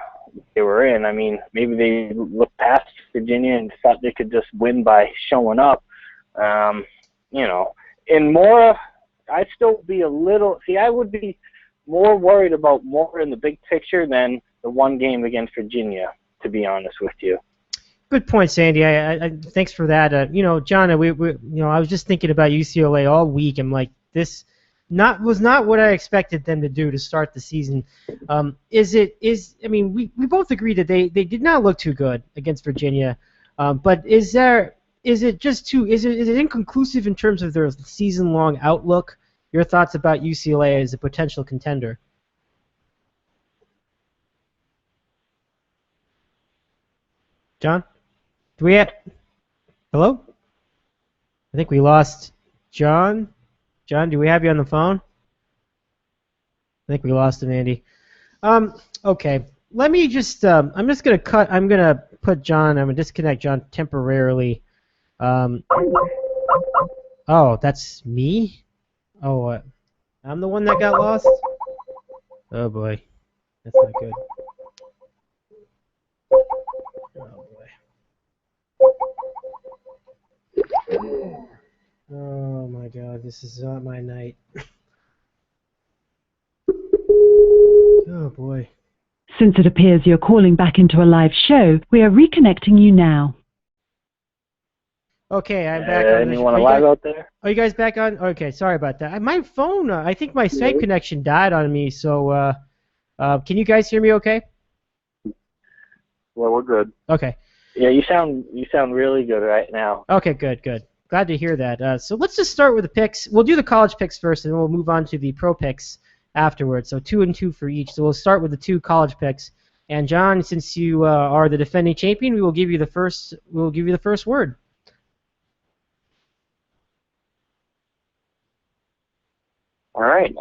in. I mean, maybe they looked past Virginia and thought they could just win by showing up. In Mora, I'd still be a little. See, I would be more worried about Mora in the big picture than the one game against Virginia, to be honest with you. Good point, Sandy. I thanks for that. John, I was just thinking about UCLA all week. I'm like, this was not what I expected them to do to start the season. We both agree that they did not look too good against Virginia, but is it inconclusive in terms of their season-long outlook? Your thoughts about UCLA as a potential contender? John? Do we have... Hello? I think we lost John. John, do we have you on the phone? I think we lost him, Andy. Okay. Let me just... I'm just going to cut... I'm going to put John... I'm going to disconnect John temporarily. Oh, that's me? Oh, I'm the one that got lost? Oh, boy. That's not good. Oh, boy. Oh, my God. This is not my night. Oh, boy. Since it appears you're calling back into a live show, we are reconnecting you now. Okay, I'm back on the anyone alive out there? Are you guys back on? Okay, sorry about that. My phone, I think my Skype connection died on me, so can you guys hear me okay? Well, we're good. Okay. Yeah, you sound really good right now. Okay, good. Glad to hear that. So let's just start with the picks. We'll do the college picks first, and then we'll move on to the pro picks afterwards. So 2 and 2 for each. So we'll start with the 2 college picks. And John, since you are the defending champion, we will give you the first. We'll give you the first word. All right.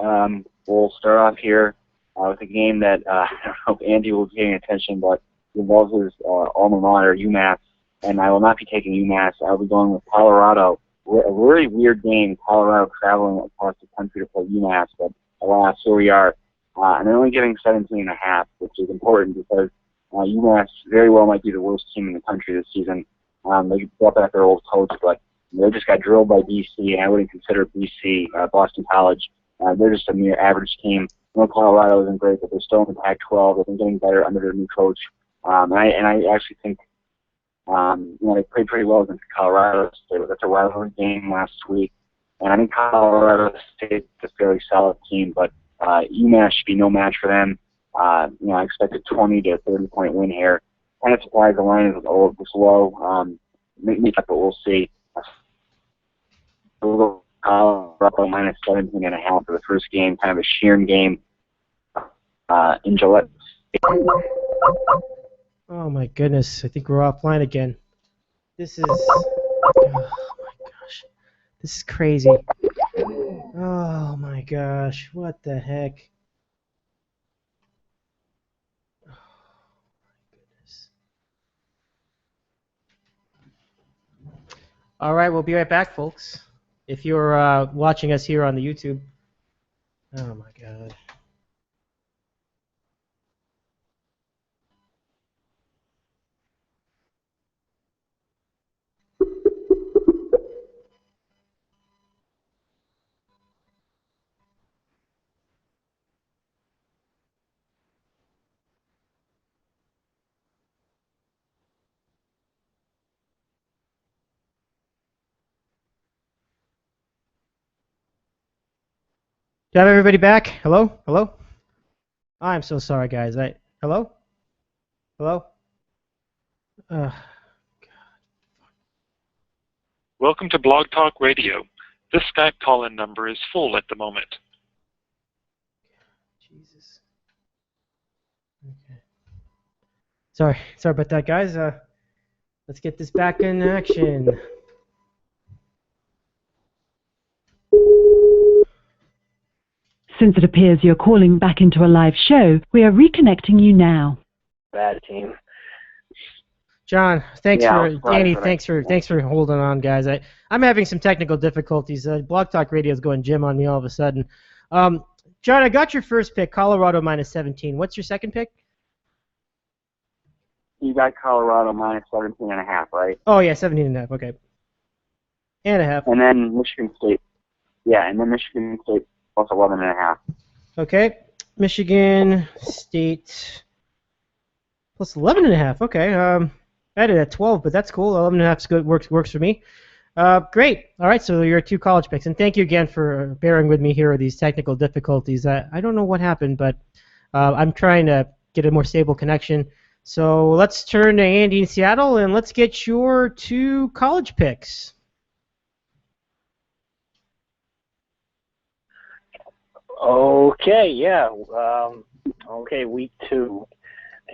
We'll start off here with a game that I hope Andy will be paying attention, but involves his alma mater, UMass, and I will not be taking UMass. I'll be going with Colorado. A really weird game, Colorado traveling across the country to play UMass, but alas, here we are. and they're only getting 17.5, which is important because UMass very well might be the worst team in the country this season. They brought back their old coach, but they just got drilled by BC, and I wouldn't consider BC, Boston College. They're just a mere average team. Colorado isn't great, but they're still in the Pac-12. They've been getting better under their new coach. And I actually think they played pretty well against Colorado State. That's a rivalry game last week. And I think Colorado State is a fairly solid team, but UMass should be no match for them. I expect a 20 to 30-point win here. Kind of surprised the line is this low. Maybe, but we'll see. Colorado minus 17.5 for the first game, kind of a sheer game in Gillette. Oh my goodness, I think we're offline again. This is, oh my gosh, this is crazy. Oh my gosh, what the heck? Oh my goodness. All right, we'll be right back, folks. If you're watching us here on the YouTube. Oh my God. Do I have everybody back? Hello? Hello? I'm so sorry, guys. Hello? Hello? Welcome to Blog Talk Radio. This Skype call-in number is full at the moment. Jesus. Okay. Sorry about that, guys. Let's get this back in action. Since it appears you're calling back into a live show, we are reconnecting you now. Bad team. John, thanks Danny, thanks for holding on, guys. I'm having some technical difficulties. Blog Talk Radio is going Jim on me all of a sudden. John, I got your first pick, Colorado minus 17. What's your second pick? You got Colorado minus 17.5, right? Oh yeah, 17.5. Okay. And a half. And then Michigan State. Yeah, and then Michigan State plus 11.5. Okay. Michigan State plus 11.5. Okay. I had it at 12, but that's cool. 11.5 is good. Works for me. Great. All right. So your two college picks, and thank you again for bearing with me here with these technical difficulties. I don't know what happened, but I'm trying to get a more stable connection. So let's turn to Andy in Seattle, and let's get your two college picks. Okay, yeah. Okay, week 2,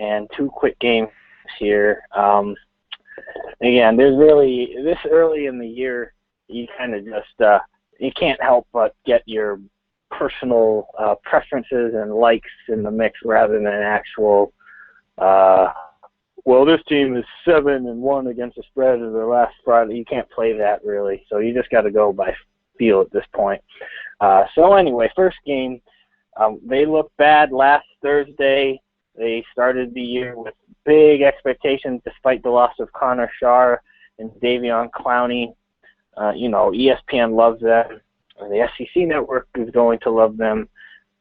and 2 quick games here. Again, there's really, this early in the year, you kind of just, you can't help but get your personal preferences and likes in the mix rather than an actual, well, this team is 7-1 against the spread of their last Friday. You can't play that really, so you just got to go by feel at this point. So anyway, first game, they looked bad last Thursday. They started the year with big expectations despite the loss of Connor Sharr and Davion Clowney. ESPN loves them. The SEC network is going to love them.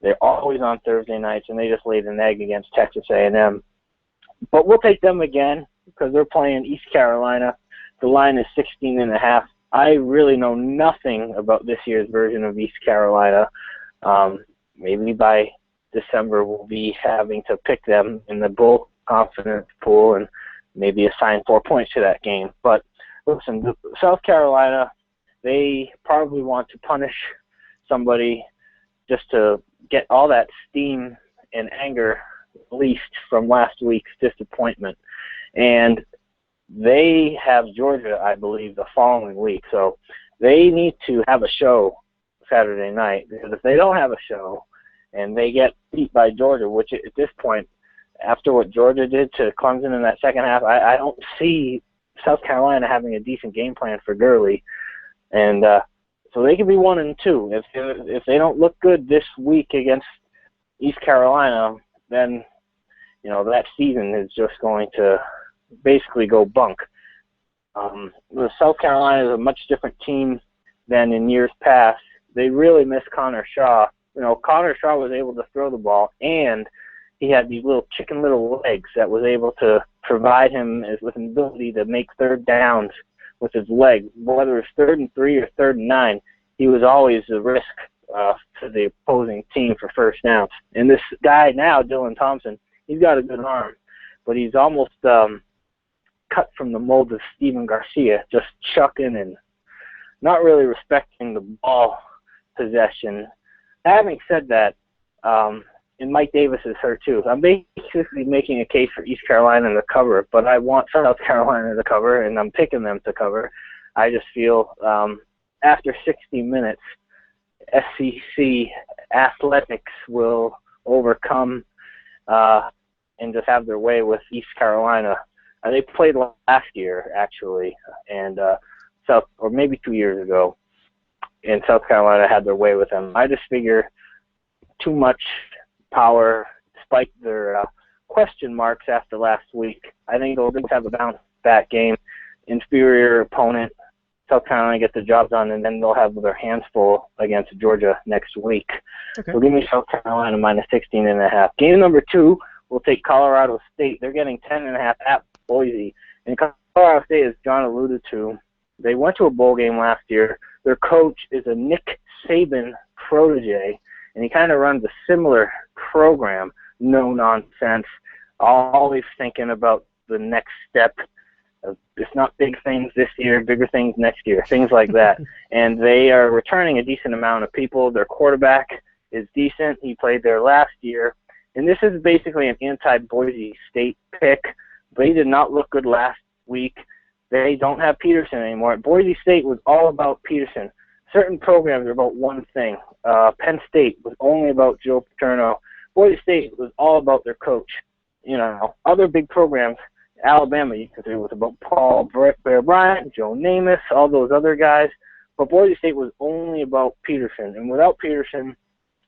They're always on Thursday nights, and they just laid an egg against Texas A&M. But we'll take them again because they're playing East Carolina. The line is 16.5. I really know nothing about this year's version of East Carolina. Maybe by December we'll be having to pick them in the Bull confidence pool and maybe assign 4 points to that game. But listen, South Carolina, they probably want to punish somebody just to get all that steam and anger released from last week's disappointment. And they have Georgia, I believe, the following week. So they need to have a show Saturday night, because if they don't have a show and they get beat by Georgia, which at this point, after what Georgia did to Clemson in that second half, I don't see South Carolina having a decent game plan for Gurley. And so they could be 1-2 if they don't look good this week against East Carolina, then, that season is just going to basically go bunk. South Carolina is a much different team than in years past. They really miss Connor Shaw. Connor Shaw was able to throw the ball, and he had these chicken little legs that was able to provide him with an ability to make third downs with his legs. Whether it's 3rd and 3 or 3rd and 9, he was always a risk to the opposing team for first downs. And this guy now, Dylan Thompson, he's got a good arm, but he's almost cut from the mold of Steven Garcia, just chucking and not really respecting the ball possession. Having said that, and Mike Davis is hurt too. I'm basically making a case for East Carolina to cover, but I want South Carolina to cover, and I'm picking them to cover. I just feel after 60 minutes, SEC athletics will overcome and just have their way with East Carolina. They played last year, actually, and or maybe 2 years ago, and South Carolina had their way with them. I just figure too much power, despite their question marks after last week. I think they'll just have a bounce-back game. Inferior opponent. South Carolina gets the job done, and then they'll have their hands full against Georgia next week. Okay. So give me South Carolina minus 16.5. Game number 2, we'll take Colorado State. They're getting 10.5 at Boise. And Colorado State, as John alluded to, they went to a bowl game last year. Their coach is a Nick Saban protege, and he kind of runs a similar program, no nonsense, always thinking about the next step. It's not big things this year, bigger things next year, things like that. And they are returning a decent amount of people. Their quarterback is decent. He played there last year. And this is basically an anti-Boise State pick. They did not look good last week. They don't have Peterson anymore. Boise State was all about Peterson. Certain programs are about one thing. Penn State was only about Joe Paterno. Boise State was all about their coach. Other big programs, Alabama, you can say, was about Paul Bear Bryant, Joe Namath, all those other guys. But Boise State was only about Peterson. And without Peterson,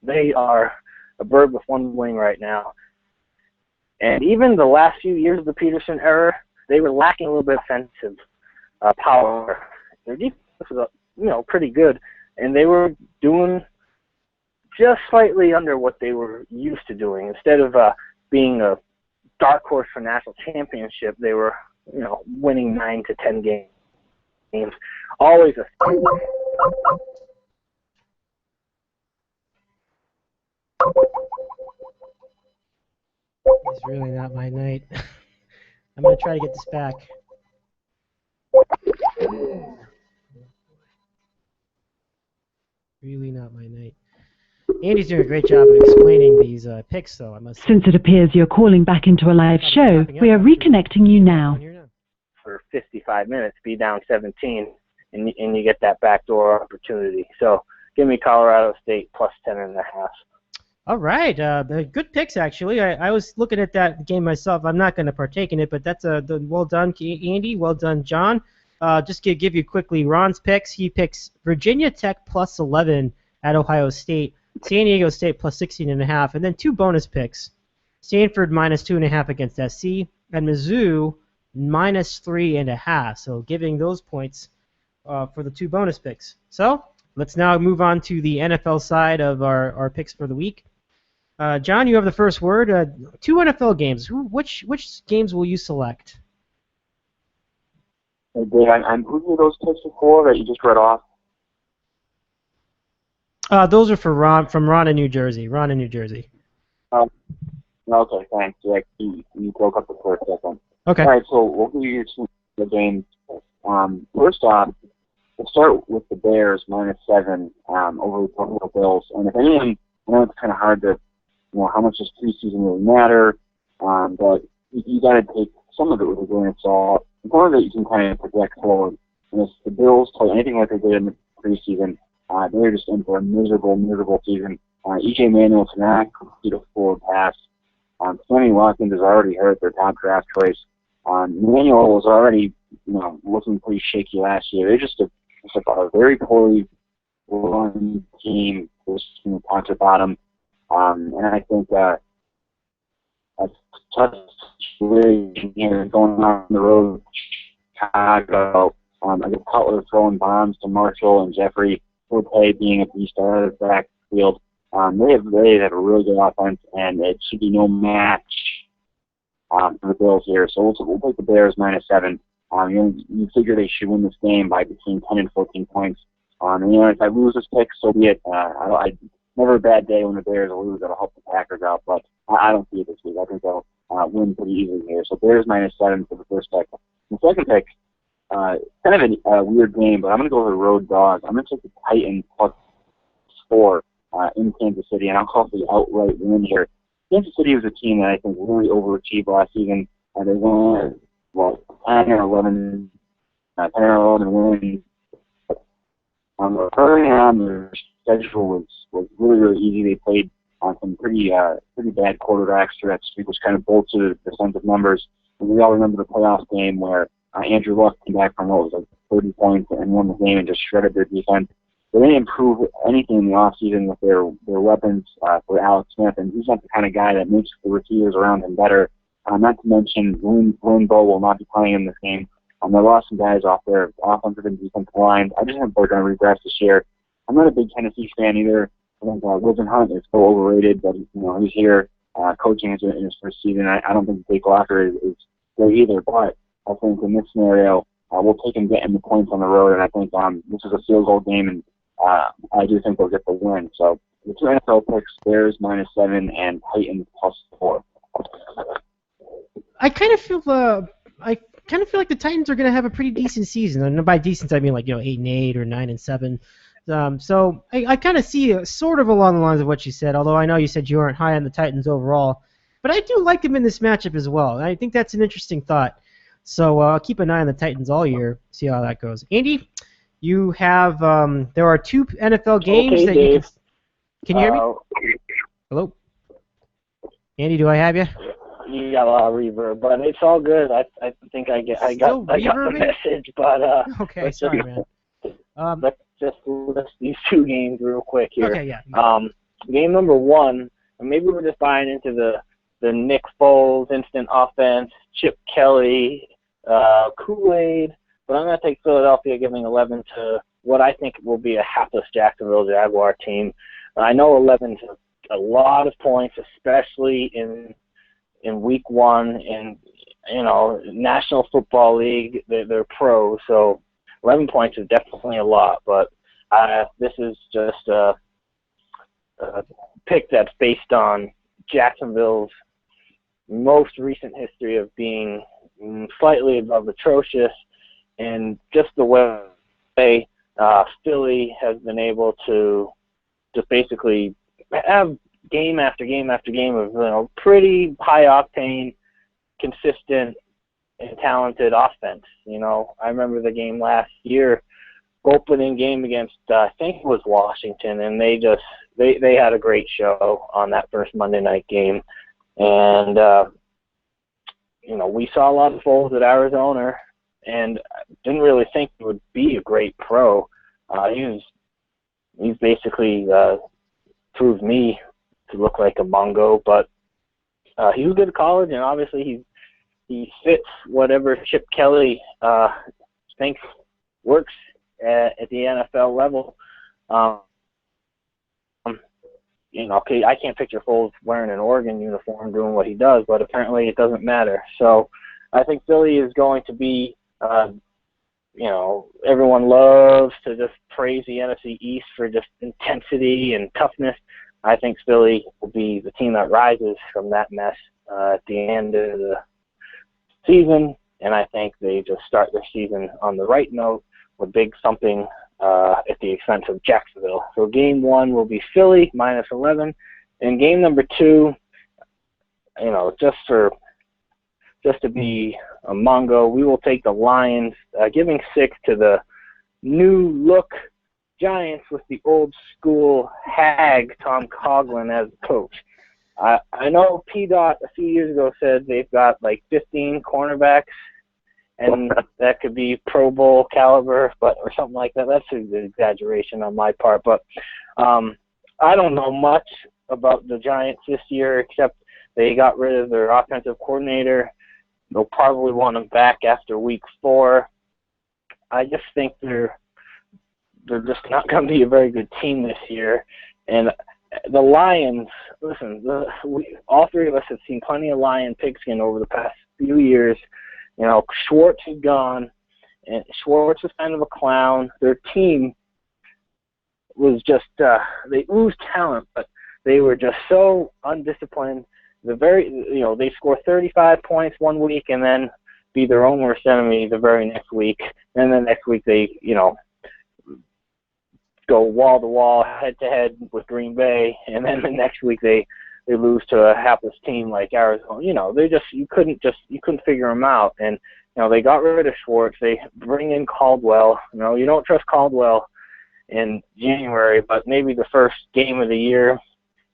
they are a bird with one wing right now. And even the last few years of the Peterson era, they were lacking a little bit of offensive power. Their defense was, pretty good, and they were doing just slightly under what they were used to doing. Instead of being a dark horse for national championship, they were, winning 9 to 10 games. Always a It's really not my night. I'm going to try to get this back. Really not my night. Andy's doing a great job of explaining these picks, though, I must say. Since it appears you're calling back into a live show, we are reconnecting you now. for 55 minutes, be down 17, and you get that backdoor opportunity. So give me Colorado State plus 10.5. All right, good picks actually. I was looking at that game myself. I'm not going to partake in it, but that's well done, Andy. Well done, John. Just to give you quickly Ron's picks. He picks Virginia Tech plus 11 at Ohio State, San Diego State plus 16.5, and then two bonus picks: Stanford minus 2.5 against SC, and Mizzou minus 3.5. So giving those points for the two bonus picks. So let's now move on to the NFL side of our picks for the week. John, you have the first word. Two NFL games. Which games will you select? Hey, Dave, who were those picks for that you just read off? Those are for from Ron in New Jersey. Ron in New Jersey. Okay, thanks. Yeah, you broke up for a second. Okay. All right, so we'll give you the games. First off, we'll start with the Bears minus 7 over the Buffalo Bills. And if anyone, I know it's kind of hard to, how much does preseason really matter, but you got to take some of it with a grain of salt. Part of it you can kind of project forward. And if the Bills play anything like they did in the preseason, they're just in for a miserable season. E.J. Manuel cannot complete a forward pass. Sammy Watkins is already hurt, their top draft choice. Manuel was already, looking pretty shaky last year. They're just a very poorly run team from top to bottom. And I think that's tough situation here going on the road. Chicago, I guess Cutler throwing bombs to Marshall and Jeffrey Forte being a beast out of the backfield. They have a really good offense, and it should be no match for the Bills here. So we'll take the Bears -7. You figure they should win this game by between 10 and 14 points. And, if I lose this pick, so be it. Never a bad day when the Bears lose. That'll help the Packers out, but I don't see it this week. I think they'll win pretty easily here. So Bears -7 for the first pick. The second pick, kind of a weird game, but I'm going to go with the road dog. I'm going to take the Titans +4 in Kansas City, and I'll call it the outright win here. Kansas City was a team that I think really overachieved last season. They won, 10 or 11 wins. Early on, their schedule was really, really easy. They played on some pretty bad quarterbacks through that streak, which kind of bolstered the sense of numbers. And we all remember the playoff game where Andrew Luck came back from 30 points and won the game and just shredded their defense. They didn't improve anything in the offseason with their weapons for Alex Smith, and he's not the kind of guy that makes the receivers around him better. Not to mention, Bowe will not be playing in this game. They lost some guys off their offensive and defensive lines. I just think they're going to regress this year. I'm not a big Tennessee fan either. I think Wilson Hunt is so overrated, but he's here coaching in his first season. I don't think Jake Locker is there either, but I think in this scenario, we'll take him getting the points on the road, and I think this is a field goal game, and I do think they'll get the win. So the two NFL picks, Bears -7 and Titans +4. I kind of feel like the Titans are going to have a pretty decent season. And by decent, I mean 8-8 or 9-7. So I kind of see sort of along the lines of what you said. Although I know you said you aren't high on the Titans overall, but I do like them in this matchup as well. And I think that's an interesting thought. So I'll keep an eye on the Titans all year, see how that goes. Andy, you have there are two NFL games that Dave. you can you hear me? Hello, Andy, do I have you? You got a lot of reverb, but it's all good. I think I got the message, but Okay, sorry, man. Let's just list these two games real quick here. Okay, yeah. Game number 1, and maybe we're just buying into the Nick Foles instant offense, Chip Kelly, Kool-Aid, but I'm going to take Philadelphia giving 11 to what I think will be a hapless Jacksonville Jaguar team. I know 11 is a lot of points, especially in week 1 in National Football League. They're pros, so 11 points is definitely a lot, but this is just a pick that's based on Jacksonville's most recent history of being slightly above atrocious, and just the way Philly has been able to just basically have game after game after game of pretty high octane, consistent, and talented offense. I remember the game last year, opening game against I think it was Washington, and they had a great show on that first Monday night game, and we saw a lot of Foles at Arizona, and didn't really think he would be a great pro. He's basically proved me to look like a Mongo, but he was good at college, and obviously he fits whatever Chip Kelly thinks works at the NFL level. Okay, I can't picture Foles wearing an Oregon uniform doing what he does, but apparently it doesn't matter. So I think Philly is going to be, everyone loves to just praise the NFC East for just intensity and toughness. I think Philly will be the team that rises from that mess at the end of the season, and I think they just start their season on the right note with big thumping at the expense of Jacksonville. So game 1 will be Philly -11, and game number 2, just to be a Mongo, we will take the Lions, giving 6 to the new look Giants with the old school hag Tom Coughlin as coach. I know P-Dot a few years ago said they've got 15 cornerbacks, and that could be Pro Bowl caliber, or something like that. That's an exaggeration on my part, but I don't know much about the Giants this year, except they got rid of their offensive coordinator. They'll probably want him back after week 4. I just think they're just not going to be a very good team this year. And the Lions, listen, all three of us have seen plenty of Lion pigskin over the past few years. You know, Schwartz is gone, and Schwartz was kind of a clown. Their team was just, they oozed talent, but they were just so undisciplined. They score 35 points one week and then be their own worst enemy the very next week. And then next week they, go wall to wall, head to head with Green Bay, and then the next week they lose to a hapless team like Arizona. You couldn't figure them out. And they got rid of Schwartz. They bring in Caldwell. You don't trust Caldwell in January, but maybe the first game of the year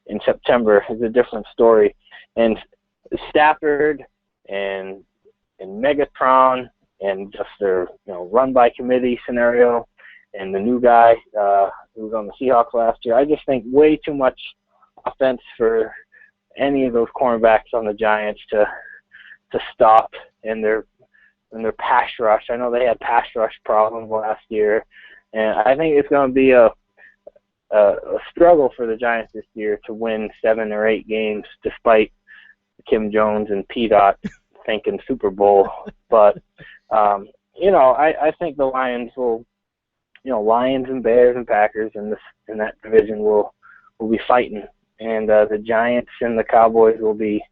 in September is a different story. And Stafford and Megatron and just their run by committee scenario. And the new guy who was on the Seahawks last year, I just think way too much offense for any of those cornerbacks on the Giants to stop in their pass rush. I know they had pass rush problems last year, and I think it's going to be a struggle for the Giants this year to win 7 or 8 games, despite Kim Jones and P-Dot thinking Super Bowl. But I think the Lions will. Lions and Bears and Packers in that division will be fighting, and the Giants and the Cowboys will be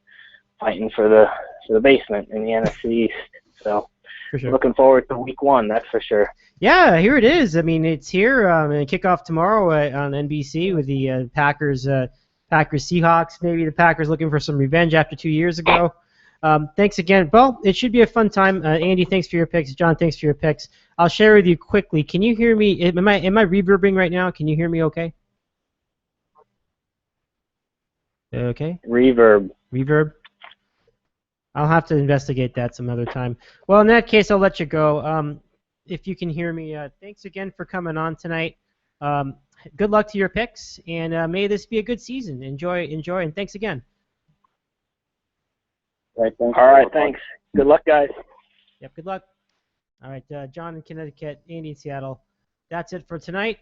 fighting for the basement in the NFC East. So, for sure. Looking forward to Week 1, that's for sure. Yeah, here it is. I mean, it's here. And kickoff tomorrow on NBC with the Packers Seahawks. Maybe the Packers looking for some revenge after 2 years ago. Thanks again. Well, it should be a fun time. Andy, thanks for your picks. John, thanks for your picks. I'll share with you quickly. Can you hear me? Am I reverbing right now? Can you hear me okay? Okay. Reverb. I'll have to investigate that some other time. Well, in that case, I'll let you go. If you can hear me, thanks again for coming on tonight. Good luck to your picks, and may this be a good season. Enjoy, and thanks again. All right, thanks. Good luck, guys. Yep, good luck. All right, John in Connecticut, Andy in Seattle. That's it for tonight.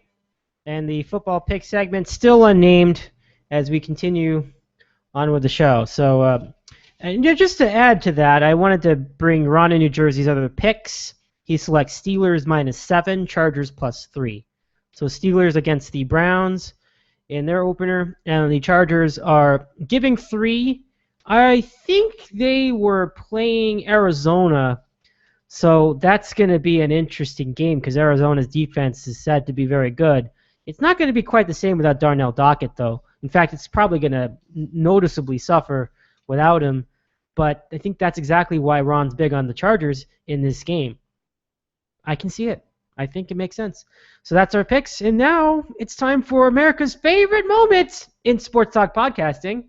And the football pick segment still unnamed as we continue on with the show. So, and just to add to that, I wanted to bring Ron in New Jersey's other picks. He selects Steelers -7, Chargers +3. So Steelers against the Browns in their opener, and the Chargers are giving 3. I think they were playing Arizona, so that's going to be an interesting game because Arizona's defense is said to be very good. It's not going to be quite the same without Darnell Dockett, though. In fact, it's probably going to noticeably suffer without him, but I think that's exactly why Ron's big on the Chargers in this game. I can see it. I think it makes sense. So that's our picks, and now it's time for America's favorite moment in sports talk podcasting.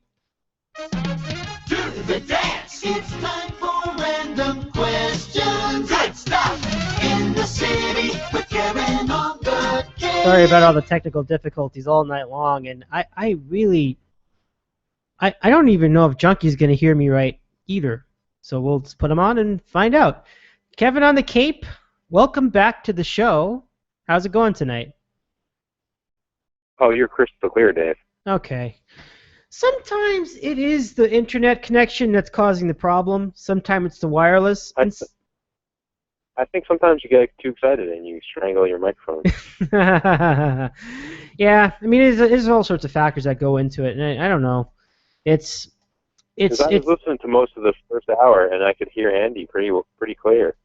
The dance. It's time for random questions. Good stuff in the city with Kevin on the case. Sorry about all the technical difficulties all night long, and I really don't even know if Junkie's going to hear me right either. So we'll just put him on and find out. Kevin on the Cape, welcome back to the show. How's it going tonight? Oh, you're crystal clear, Dave. Okay. Sometimes it is the internet connection that's causing the problem. Sometimes it's the wireless. I think sometimes you get too excited and you strangle your microphone. Yeah, I mean, there's all sorts of factors that go into it, and I don't know. I was listening to most of the first hour, and I could hear Andy pretty clear.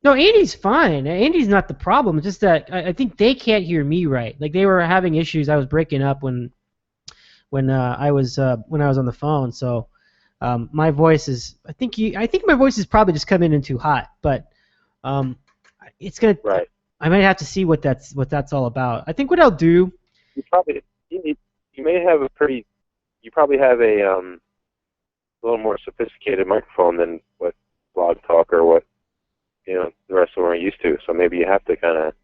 No, Andy's fine. Andy's not the problem. It's just that I think they can't hear me right. Like they were having issues. I was breaking up when I was on the phone. So my voice is. I think my voice is probably just coming in too hot. But it's gonna. Right. I might have to see what that's all about. I think what I'll do. You probably have a little more sophisticated microphone than what Blog Talk or what the rest of them are used to. So maybe you have to kind of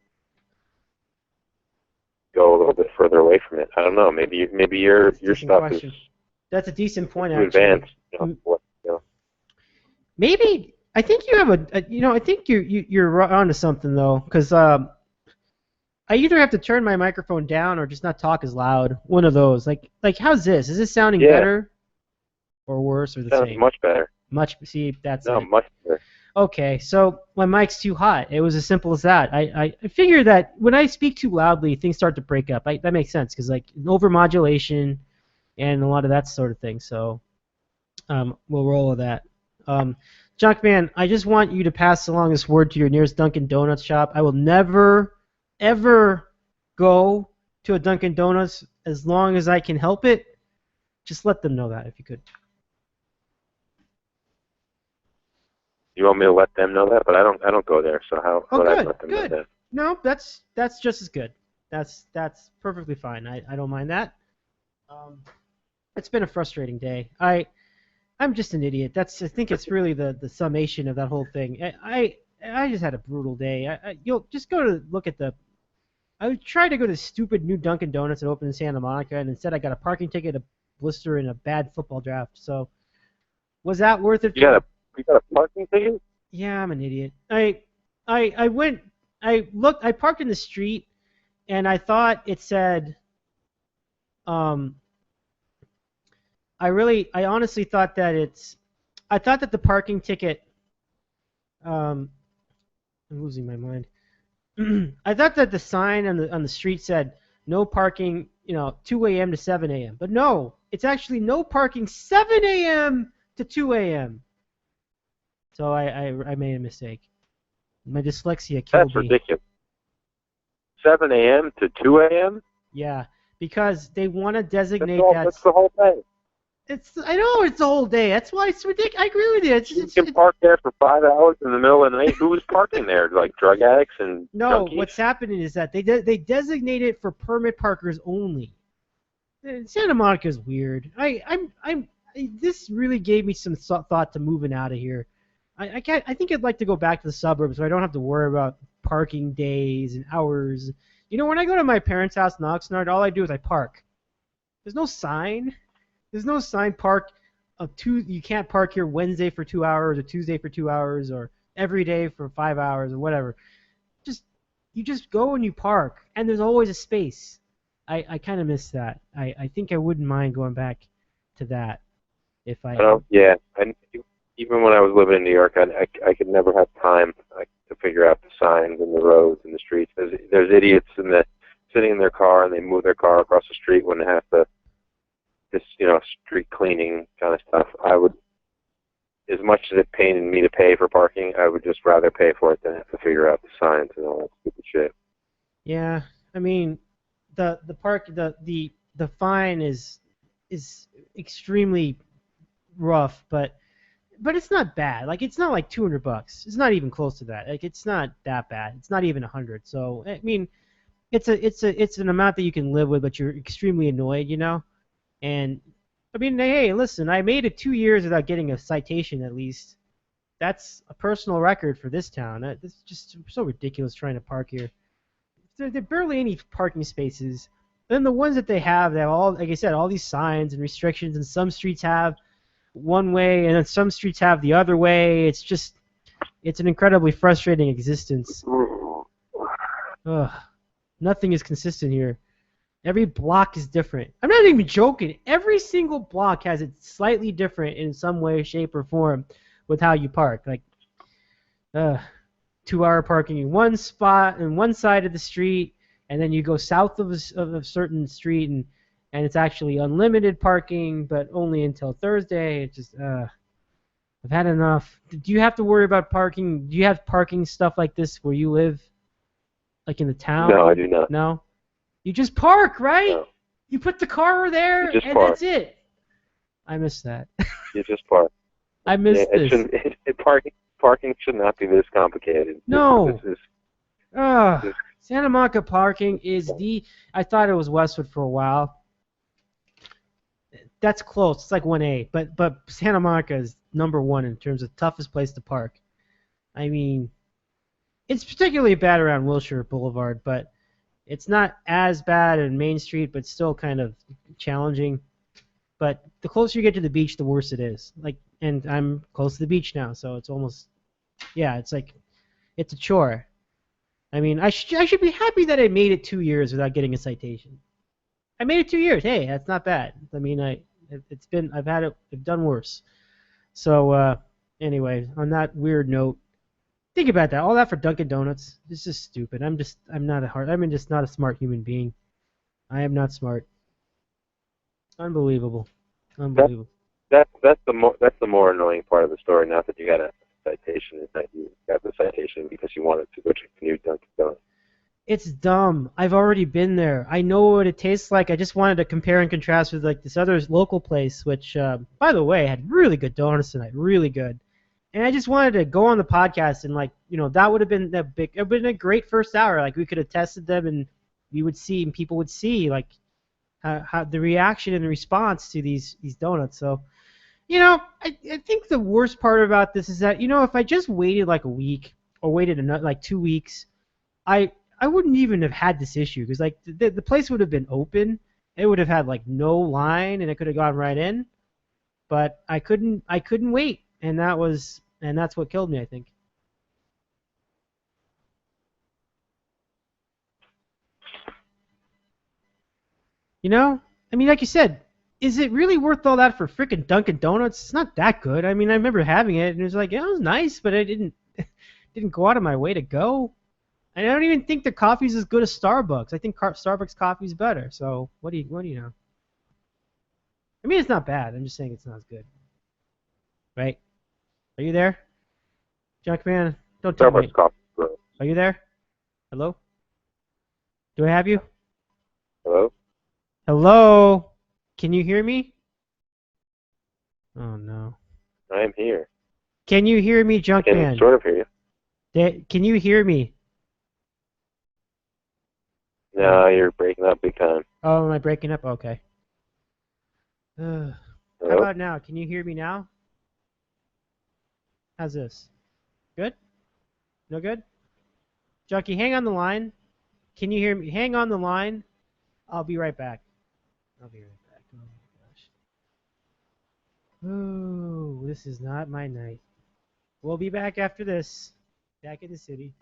go a little bit further away from it. I don't know. Maybe your Decent stuff question. is That's a decent point, too actually. advanced. You know. Maybe I think you have I think you're onto something though, because I either have to turn my microphone down or just not talk as loud. One of those. Like how's this? Is this sounding better or worse or the Sounds same? much better. See, that's No, it. much better. Okay, so my mic's too hot. It was as simple as that. I figure that when I speak too loudly, things start to break up. That makes sense because like overmodulation and a lot of that sort of thing. So we'll roll with that. Junkman, I just want you to pass along this word to your nearest Dunkin Donuts shop. I will never, ever go to a Dunkin Donuts as long as I can help it. Just let them know that if you could. You want me to let them know that? But I don't go there. So how would I let them know that? No, that's just as good. That's perfectly fine. I don't mind that. It's been a frustrating day. I'm just an idiot. I think it's really the summation of that whole thing. I just had a brutal day. You'll just go to look at the. I tried to go to stupid new Dunkin Donuts that opened in Santa Monica, and instead I got a parking ticket, a blister, and a bad football draft. So was that worth it? You got a parking ticket? Yeah, I'm an idiot. I parked in the street, and I thought it said. I honestly thought that I thought that the parking ticket. I'm losing my mind. I thought that the sign on the street said no parking, 2 a.m. to 7 a.m. But no, it's actually no parking 7 a.m. to 2 a.m. So I made a mistake. My dyslexia killed me. That's ridiculous. 7 a.m. to 2 a.m.? Yeah, because they want to designate that's the whole thing. I know it's the whole day. That's why it's ridiculous. I agree with you. You can park there for 5 hours in the middle of the night. Who's parking there? Like drug addicts and No, junkies? what's happening is that they designate it for permit parkers only. Santa Monica is weird. This really gave me some thought to moving out of here. I think I'd like to go back to the suburbs where I don't have to worry about parking days and hours. When I go to my parents' house in Oxnard, all I do is I park. There's no sign. There's no sign you can't park here Wednesday for 2 hours or Tuesday for 2 hours or every day for 5 hours or whatever. You just go and you park, and there's always a space. I kind of miss that. I think I wouldn't mind going back to that if I. Yeah. Even when I was living in New York, I could never have time to figure out the signs and the roads and the streets. There's idiots sitting in their car and they move their car across the street when they have to. This, street cleaning kind of stuff. I would, as much as it pained me to pay for parking, I would just rather pay for it than have to figure out the signs and all that stupid shit. Yeah, I mean, the fine is extremely rough, but it's not bad. Like it's not like $200. It's not even close to that. Like it's not that bad. It's not even 100. So I mean, it's an amount that you can live with, but you're extremely annoyed, And, I mean, hey, listen, I made it 2 years without getting a citation at least. That's a personal record for this town. It's just so ridiculous trying to park here. There are barely any parking spaces. Then the ones that they have all, like I said, all these signs and restrictions, and some streets have one way, and then some streets have the other way. It's an incredibly frustrating existence. Ugh. Nothing is consistent here. Every block is different. I'm not even joking. Every single block has it slightly different in some way, shape, or form with how you park. Like, 2-hour parking in one spot on one side of the street, and then you go south of a certain street, and it's actually unlimited parking, but only until Thursday. It's just, I've had enough. Do you have to worry about parking? Do you have parking stuff like this where you live, like in the town? No, I do not. No? You just park, right? No. You put the car there, and park. that's it. I miss that. You just park. I miss this. Parking should not be this complicated. No. Santa Monica parking is I thought it was Westwood for a while. That's close. It's like 1A. But Santa Monica is number one in terms of toughest place to park. I mean, it's particularly bad around Wilshire Boulevard, but It's not as bad in Main Street, but still kind of challenging. But the closer you get to the beach, the worse it is. Like, and I'm close to the beach now, so it's almost, yeah, it's like, it's a chore. I mean, I should be happy that I made it 2 years without getting a citation. I made it 2 years. Hey, that's not bad. I mean, I've done worse. So, anyway, on that weird note, think about that. All that for Dunkin' Donuts. It's just stupid. I'm just not a smart human being. I am not smart. Unbelievable. Unbelievable. That's the more annoying part of the story. Not that you got a citation, is that you got the citation because you wanted to go to a new Dunkin' Donuts. It's dumb. I've already been there. I know what it tastes like. I just wanted to compare and contrast with like this other local place, which, by the way, had really good donuts tonight. Really good. And I just wanted to go on the podcast and, like, you know, that would have been it would have been a great first hour. Like, we could have tested them and we would see, and people would see, like, how the reaction and the response to these donuts. So, you know, I think the worst part about this is that, you know, if I just waited like a week or waited another like 2 weeks, I wouldn't even have had this issue because, like, the place would have been open. It would have had like no line and it could have gone right in. But I couldn't wait, and that's what killed me, I think. You know? I mean, like you said, is it really worth all that for freaking Dunkin' Donuts? It's not that good. I mean, I remember having it, and it was like, yeah, it was nice, but I didn't go out of my way to go. And I don't even think the coffee's as good as Starbucks. I think Starbucks coffee is better. So what do you know? I mean, it's not bad. I'm just saying it's not as good. Right? Are you there? Junkman, don't tell me. Starbucks coffee, bro. Are you there? Hello? Do I have you? Hello? Hello? Can you hear me? Oh, no. I am here. Can you hear me, I can Junkman? sort of hear you. Can you hear me? No, you're breaking up big time. Oh, am I breaking up? Okay. How Hello? about now? Can you hear me now? How's this? Good? No good? Junkie, hang on the line. Can you hear me? Hang on the line. I'll be right back. Oh my gosh. Ooh, this is not my night. We'll be back after this. Back in the city.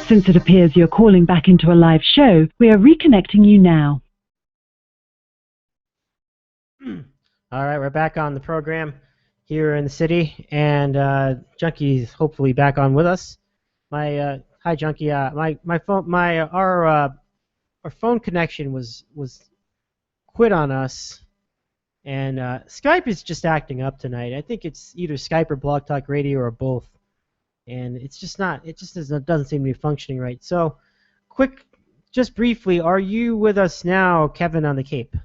Since it appears you're calling back into a live show, we are reconnecting you now. All right, we're back on the program here in the city, and Junkie's hopefully back on with us. Hi, Junkie. Our phone connection was quit on us, and Skype is just acting up tonight. I think it's either Skype or Blog Talk Radio or both. and it's just not. It just doesn't seem to be functioning right. So, quick, just briefly, are you with us now, Kevin on the Cape?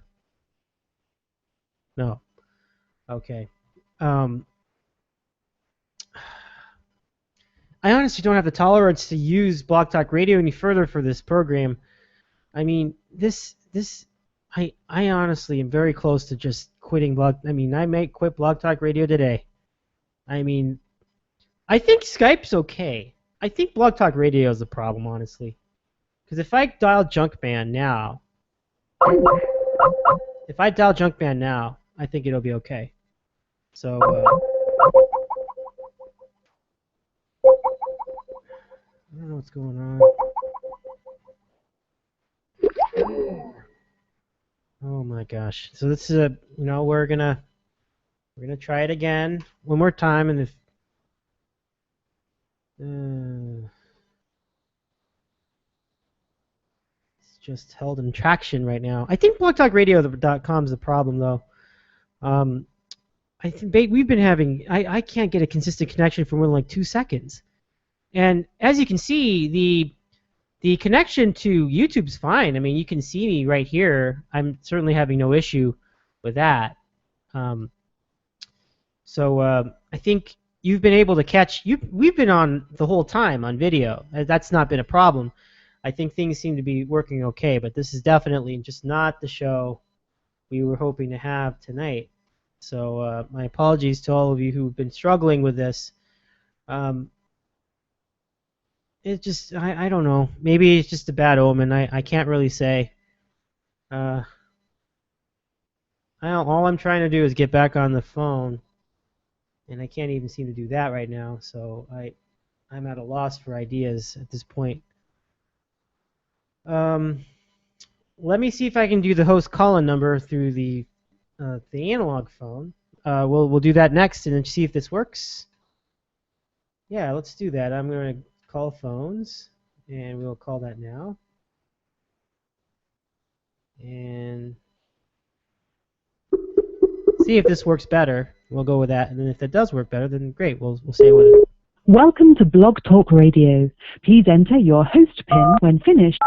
No. Okay. I honestly don't have the tolerance to use Blog Talk Radio any further for this program. I mean, I honestly am very close to just quitting I may quit Blog Talk Radio today. I mean, I think Skype's okay. I think Blog Talk Radio is the problem, honestly. Because if I dial Junkman now, I think it'll be okay. So, I don't know what's going on. Oh my gosh! So this is we're gonna try it again one more time, and if it's just held in traction right now. I think blogtalkradio.com is the problem, though. I think we've been having. I can't get a consistent connection for more than like 2 seconds. And as you can see, the connection to YouTube's fine. I mean, you can see me right here. I'm certainly having no issue with that. So I think you've been able to catch. We've been on the whole time on video. That's not been a problem. I think things seem to be working okay, but this is definitely just not the show we were hoping to have tonight. So my apologies to all of you who've been struggling with this. It just, I don't know. Maybe it's just a bad omen. I can't really say. All I'm trying to do is get back on the phone, and I can't even seem to do that right now. So I'm at a loss for ideas at this point. Let me see if I can do the host call-in number through the analog phone. We'll do that next and then see if this works. Yeah, let's do that. I'm going to call phones, and we'll call that now. And see if this works better. We'll go with that, and then if that does work better, then great. We'll stay with it. Welcome to Blog Talk Radio. Please enter your host PIN when finished.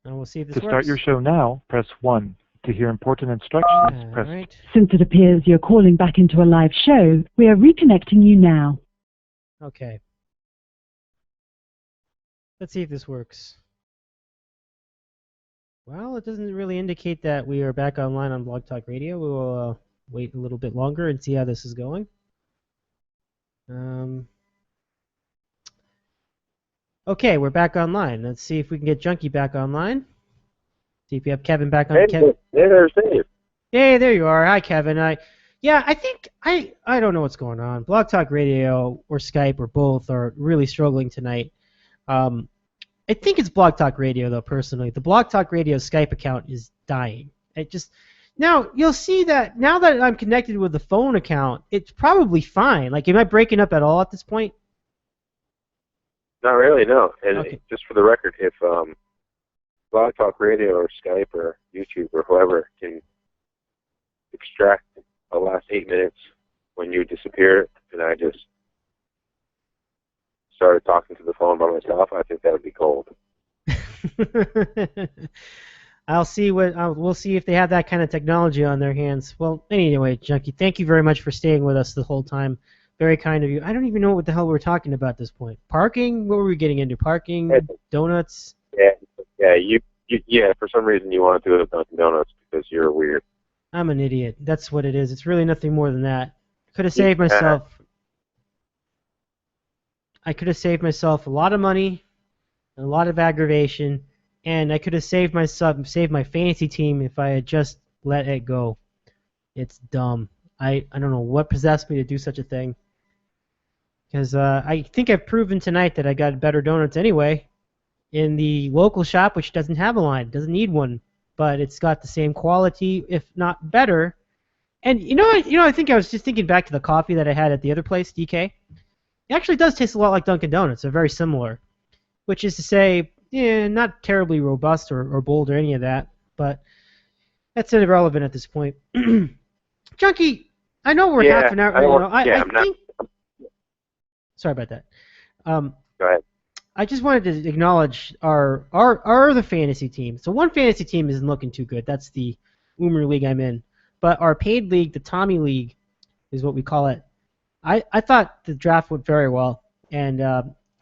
And we'll see if this works. To works. start your show now, press 1. To hear important instructions, press... Right. Since it appears you're calling back into a live show, we are reconnecting you now. Okay. Let's see if this works. Well, it doesn't really indicate that we are back online on Blog Talk Radio. We will wait a little bit longer and see how this is going. Okay, we're back online. Let's see if we can get Junkie back online. See if you have Kevin back on. Hey, Kevin. there's Dave. Hey, there you are. Hi, Kevin. I think I don't know what's going on. Blog Talk Radio or Skype or both are really struggling tonight. I think it's Blog Talk Radio, though, personally. The Blog Talk Radio Skype account is dying. Now, you'll see that now that I'm connected with the phone account, it's probably fine. Like, am I breaking up at all at this point? Not really, no. And Okay. just for the record, if Blog Talk Radio or Skype or YouTube or whoever can extract the last 8 minutes when you disappeared and I just started talking to the phone by myself, I think that would be gold. We'll see if they have that kind of technology on their hands. Well, anyway, Junkie, thank you very much for staying with us the whole time. Very kind of you. I don't even know what the hell we're talking about at this point. Parking? What were we getting into? Parking? Donuts? Yeah, for some reason you want to do it at Dunkin Donuts because you're weird. I'm an idiot. That's what it is. It's really nothing more than that. Could have saved myself. I could have saved myself a lot of money, and a lot of aggravation, and I could have saved my fantasy team if I had just let it go. It's dumb. I don't know what possessed me to do such a thing. Because I think I've proven tonight that I got better donuts anyway in the local shop, which doesn't have a line, doesn't need one, but it's got the same quality, if not better. And I think I was just thinking back to the coffee that I had at the other place, DK. It actually does taste a lot like Dunkin' Donuts. They're very similar, which is to say, not terribly robust or bold or any of that, but That's irrelevant at this point. Junkie, I know we're half an hour. I think. Sorry about that. Go ahead. I just wanted to acknowledge our other fantasy team. So one fantasy team isn't looking too good. That's the Boomer League I'm in. But our paid league, the Tommy League, is what we call it. I thought the draft went very well, and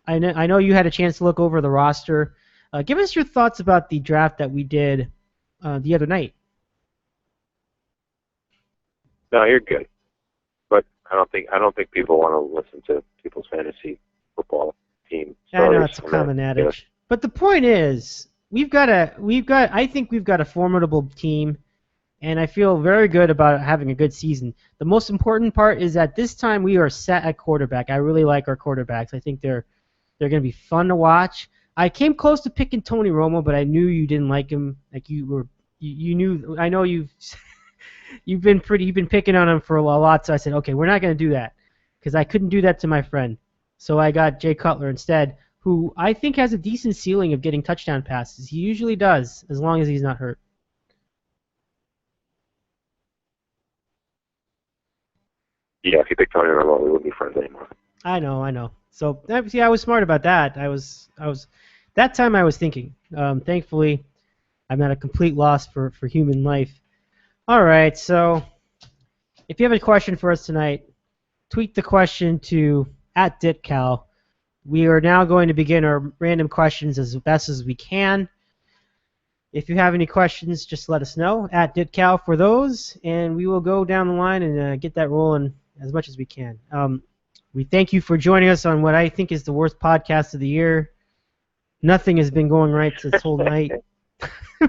I know you had a chance to look over the roster. Give us your thoughts about the draft that we did the other night. No, you're good. But I don't think people want to listen to people's fantasy football team. I know it's a common adage. But the point is, I think we've got a formidable team, and I feel very good about having a good season. The most important part is that this time we are set at quarterback. I really like our quarterbacks. I think they're going to be fun to watch. I came close to picking Tony Romo, but I knew you didn't like him. Like you knew. I know you've been picking on him for a lot. So I said, okay, we're not going to do that because I couldn't do that to my friend. So I got Jay Cutler instead, who I think has a decent ceiling of getting touchdown passes. He usually does, as long as he's not hurt. Yeah, if you pick Tony Romo, we wouldn't be friends anymore. I know. So I was smart about that. I was that time I was thinking. Thankfully, I'm at a complete loss for human life. All right, so if you have a question for us tonight, tweet the question to @DitCal. We are now going to begin our random questions as best as we can. If you have any questions, just let us know @DitCal for those, and we will go down the line and get that rolling as much as we can. We thank you for joining us on what I think is the worst podcast of the year. Nothing has been going right this whole night.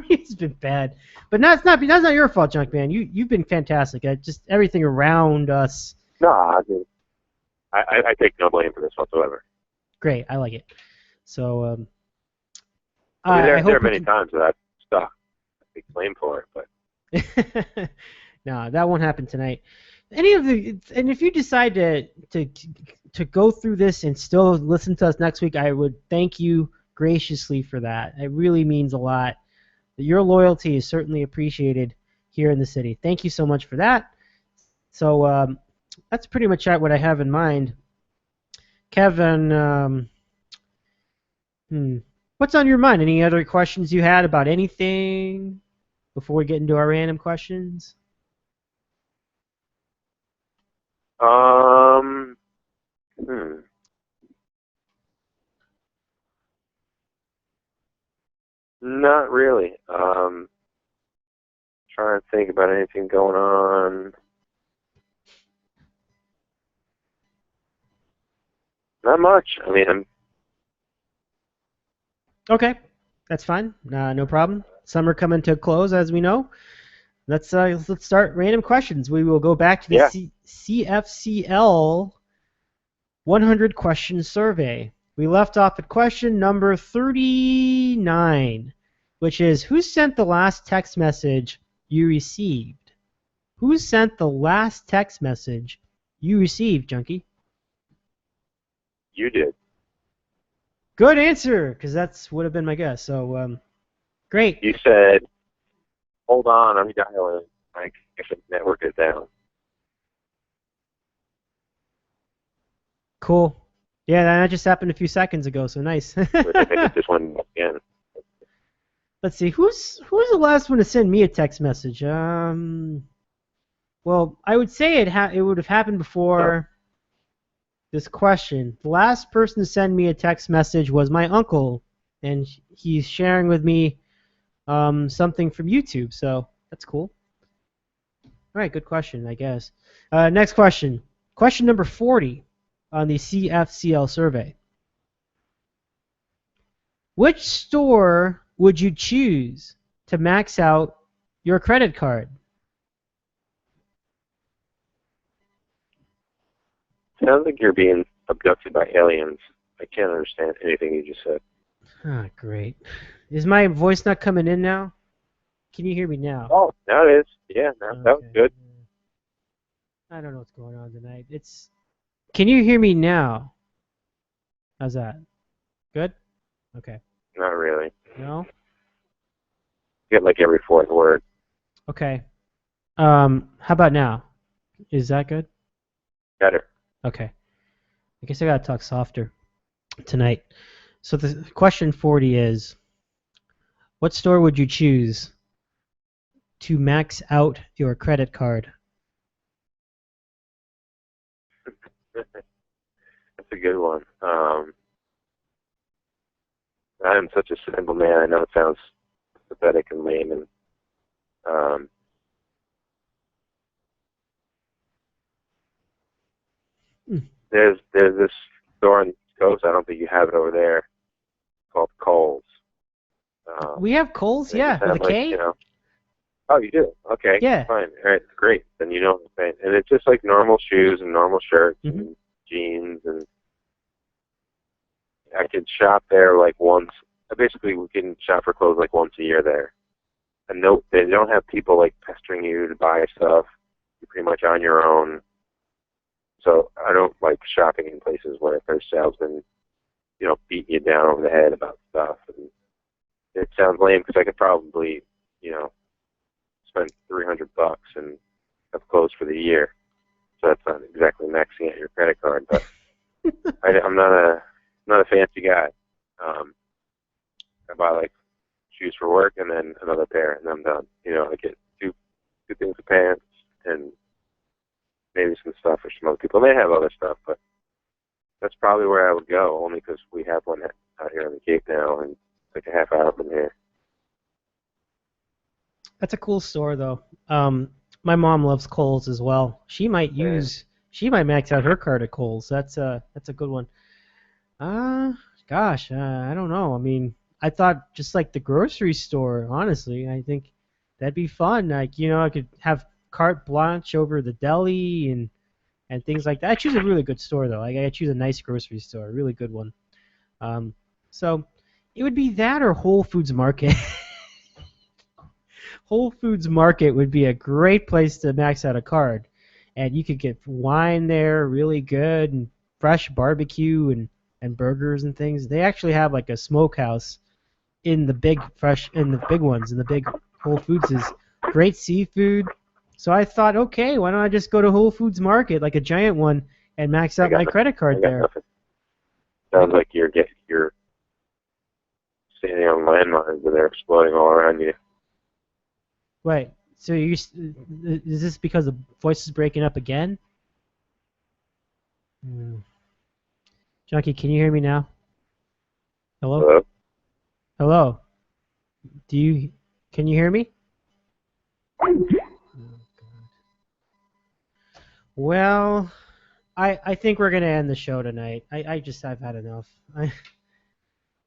It's been bad, but that's not your fault, Junk Man. You've been fantastic. Just everything around us. No, I take no blame for this whatsoever. Great, I like it. So there are many times that I've stuck. I take blame for it, but no, that won't happen tonight. And if you decide to go through this and still listen to us next week, I would thank you graciously for that. It really means a lot. Your loyalty is certainly appreciated here in the city. Thank you so much for that. So that's pretty much what I have in mind. Kevin, what's on your mind? Any other questions you had about anything before we get into our random questions? Not really. Trying to think about anything going on. Not much. I mean, Okay, that's fine. No problem. Summer coming to a close, as we know. Let's start random questions. We will go back to the CFCL 100 question survey. We left off at question number 39, which is, who sent the last text message you received? Who sent the last text message you received, Junkie? You did. Good answer, because that's would have been my guess. So, great. You said, hold on, I'm dialing. Like, if the network is down. Cool. Yeah, that just happened a few seconds ago, so nice. I think it just went again. Let's see, who's the last one to send me a text message? Well, I would say it would have happened before this question. The last person to send me a text message was my uncle, and he's sharing with me something from YouTube, so that's cool. All right, good question, I guess. Next question. Question number 40 on the CFCL survey. Which store would you choose to max out your credit card? Sounds like you're being abducted by aliens. I can't understand anything you just said. Ah, great. Is my voice not coming in now? Can you hear me now? Oh, now it is. Yeah, that was good. I don't know what's going on tonight. Can you hear me now? How's that? Good? Okay. Not really. No? You get like every fourth word. Okay. How about now? Is that good? Better. Okay. I guess I gotta talk softer tonight. So the question 40 is, what store would you choose to max out your credit card? That's a good one. I am such a simple man. I know it sounds pathetic and lame, and there's this store on the East Coast. I don't think you have it over there. Called Kohl's. We have Kohl's, They yeah, just with a have, like, K. you know, oh, you do? Okay. Yeah. Fine. All right. Great. Then you know what I'm saying. And it's just like normal shoes and normal shirts Mm-hmm. and jeans, and I could shop there like once. Basically, we can shop for clothes like once a year there. And no, they don't have people like pestering you to buy stuff. You're pretty much on your own. So I don't like shopping in places where there's salesmen, you know, beating you down over the head about stuff. And it sounds lame because I could probably, you know, spend $300 and have clothes for the year. So that's not exactly maxing out your credit card, but I'm not a fancy guy. I buy like shoes for work and then another pair, and I'm done. You know, I get two things of pants and maybe some stuff for some other people. They have other stuff, but that's probably where I would go, only because we have one out here on the Cape now, and it's like a half hour from here. That's a cool store, though. My mom loves Kohl's as well. She might max out her card at Kohl's. That's a good one. Gosh, I don't know. I mean, I thought just like the grocery store. Honestly, I think that'd be fun. Like, you know, I could have carte blanche over the deli and things like that. I choose a really good store though. I choose a nice grocery store, a really good one. So it would be that or Whole Foods Market. Whole Foods Market would be a great place to max out a card, and you could get wine there, really good, and fresh barbecue and burgers and things. They actually have like a smokehouse in the big ones, in the big Whole Foods is great seafood. So I thought, okay, why don't I just go to Whole Foods Market, like a giant one, and max out my credit card there. Nothing. Sounds like you're standing on landmines and they're exploding all around you. Wait, so is this because the voice is breaking up again? Junkie, can you hear me now? Hello? Hello? Hello? Can you hear me? Well, I think we're gonna end the show tonight. I've had enough. But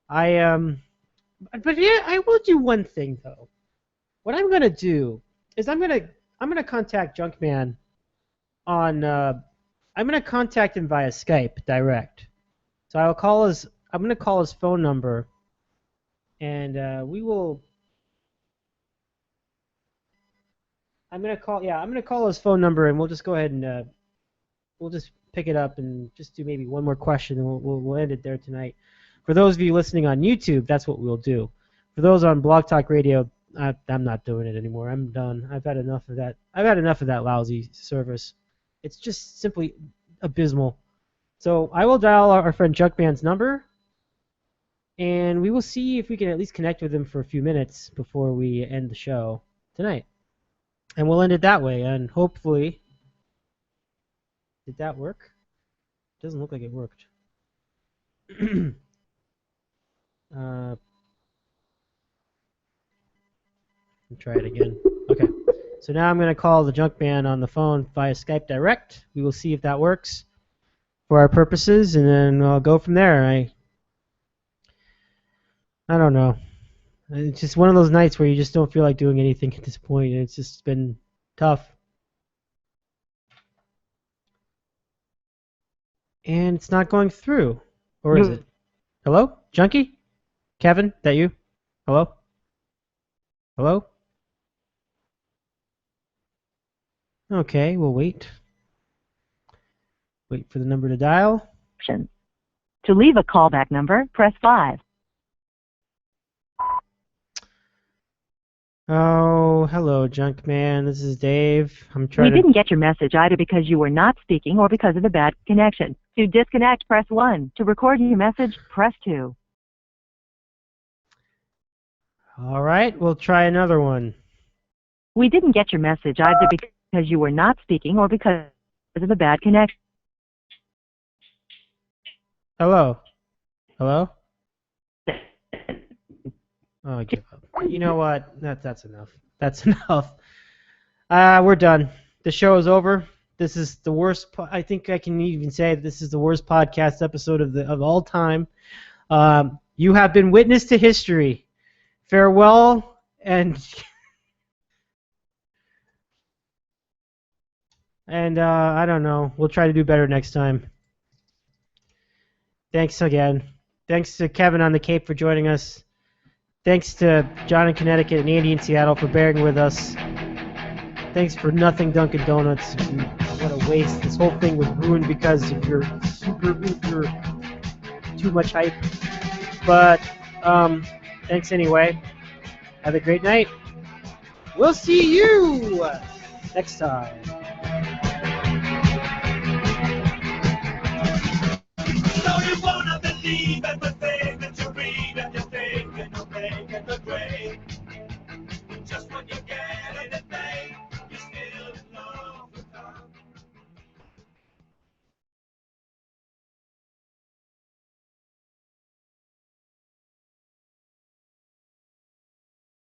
yeah, I will do one thing though. What I'm gonna do is I'm gonna contact Junkman on I'm gonna contact him via Skype direct. So I'm gonna call his phone number, and I'm gonna call his phone number, and we'll just go ahead and we'll just pick it up and just do maybe one more question, and we'll end it there tonight. For those of you listening on YouTube, that's what we'll do. For those on Blog Talk Radio, I'm not doing it anymore. I'm done. I've had enough of that. I've had enough of that lousy service. It's just simply abysmal. So I will dial our friend Junkman's number, and we will see if we can at least connect with him for a few minutes before we end the show tonight. And we'll end it that way, and hopefully... Did that work? Doesn't look like it worked. Let me try it again. Okay. So now I'm going to call the Junkman on the phone via Skype Direct. We will see if that works for our purposes, and then I'll go from there. I don't know. It's just one of those nights where you just don't feel like doing anything at this point. It's just been tough. And it's not going through. Or is it? Hello? Junkie? Kevin? That you? Hello? Hello? Okay, we'll wait. Wait for the number to dial. To leave a callback number, press 5. Oh, hello, junk man. This is Dave. I'm We trying to. didn't get your message either because you were not speaking or because of a bad connection. To disconnect, press 1. To record your message, press 2. All right, we'll try another one. We didn't get your message either because you were not speaking or because of a bad connection. Hello. Hello. Oh, I give up. You know what? That's enough. That's enough. We're done. The show is over. This is the worst. I think I can even say that this is the worst podcast episode of all time. You have been witness to history. Farewell, and I don't know. We'll try to do better next time. Thanks again. Thanks to Kevin on the Cape for joining us. Thanks to John in Connecticut and Andy in Seattle for bearing with us. Thanks for nothing, Dunkin Donuts. What a waste. This whole thing was ruined because of your super too much hype. But thanks anyway. Have a great night. We'll see you next time.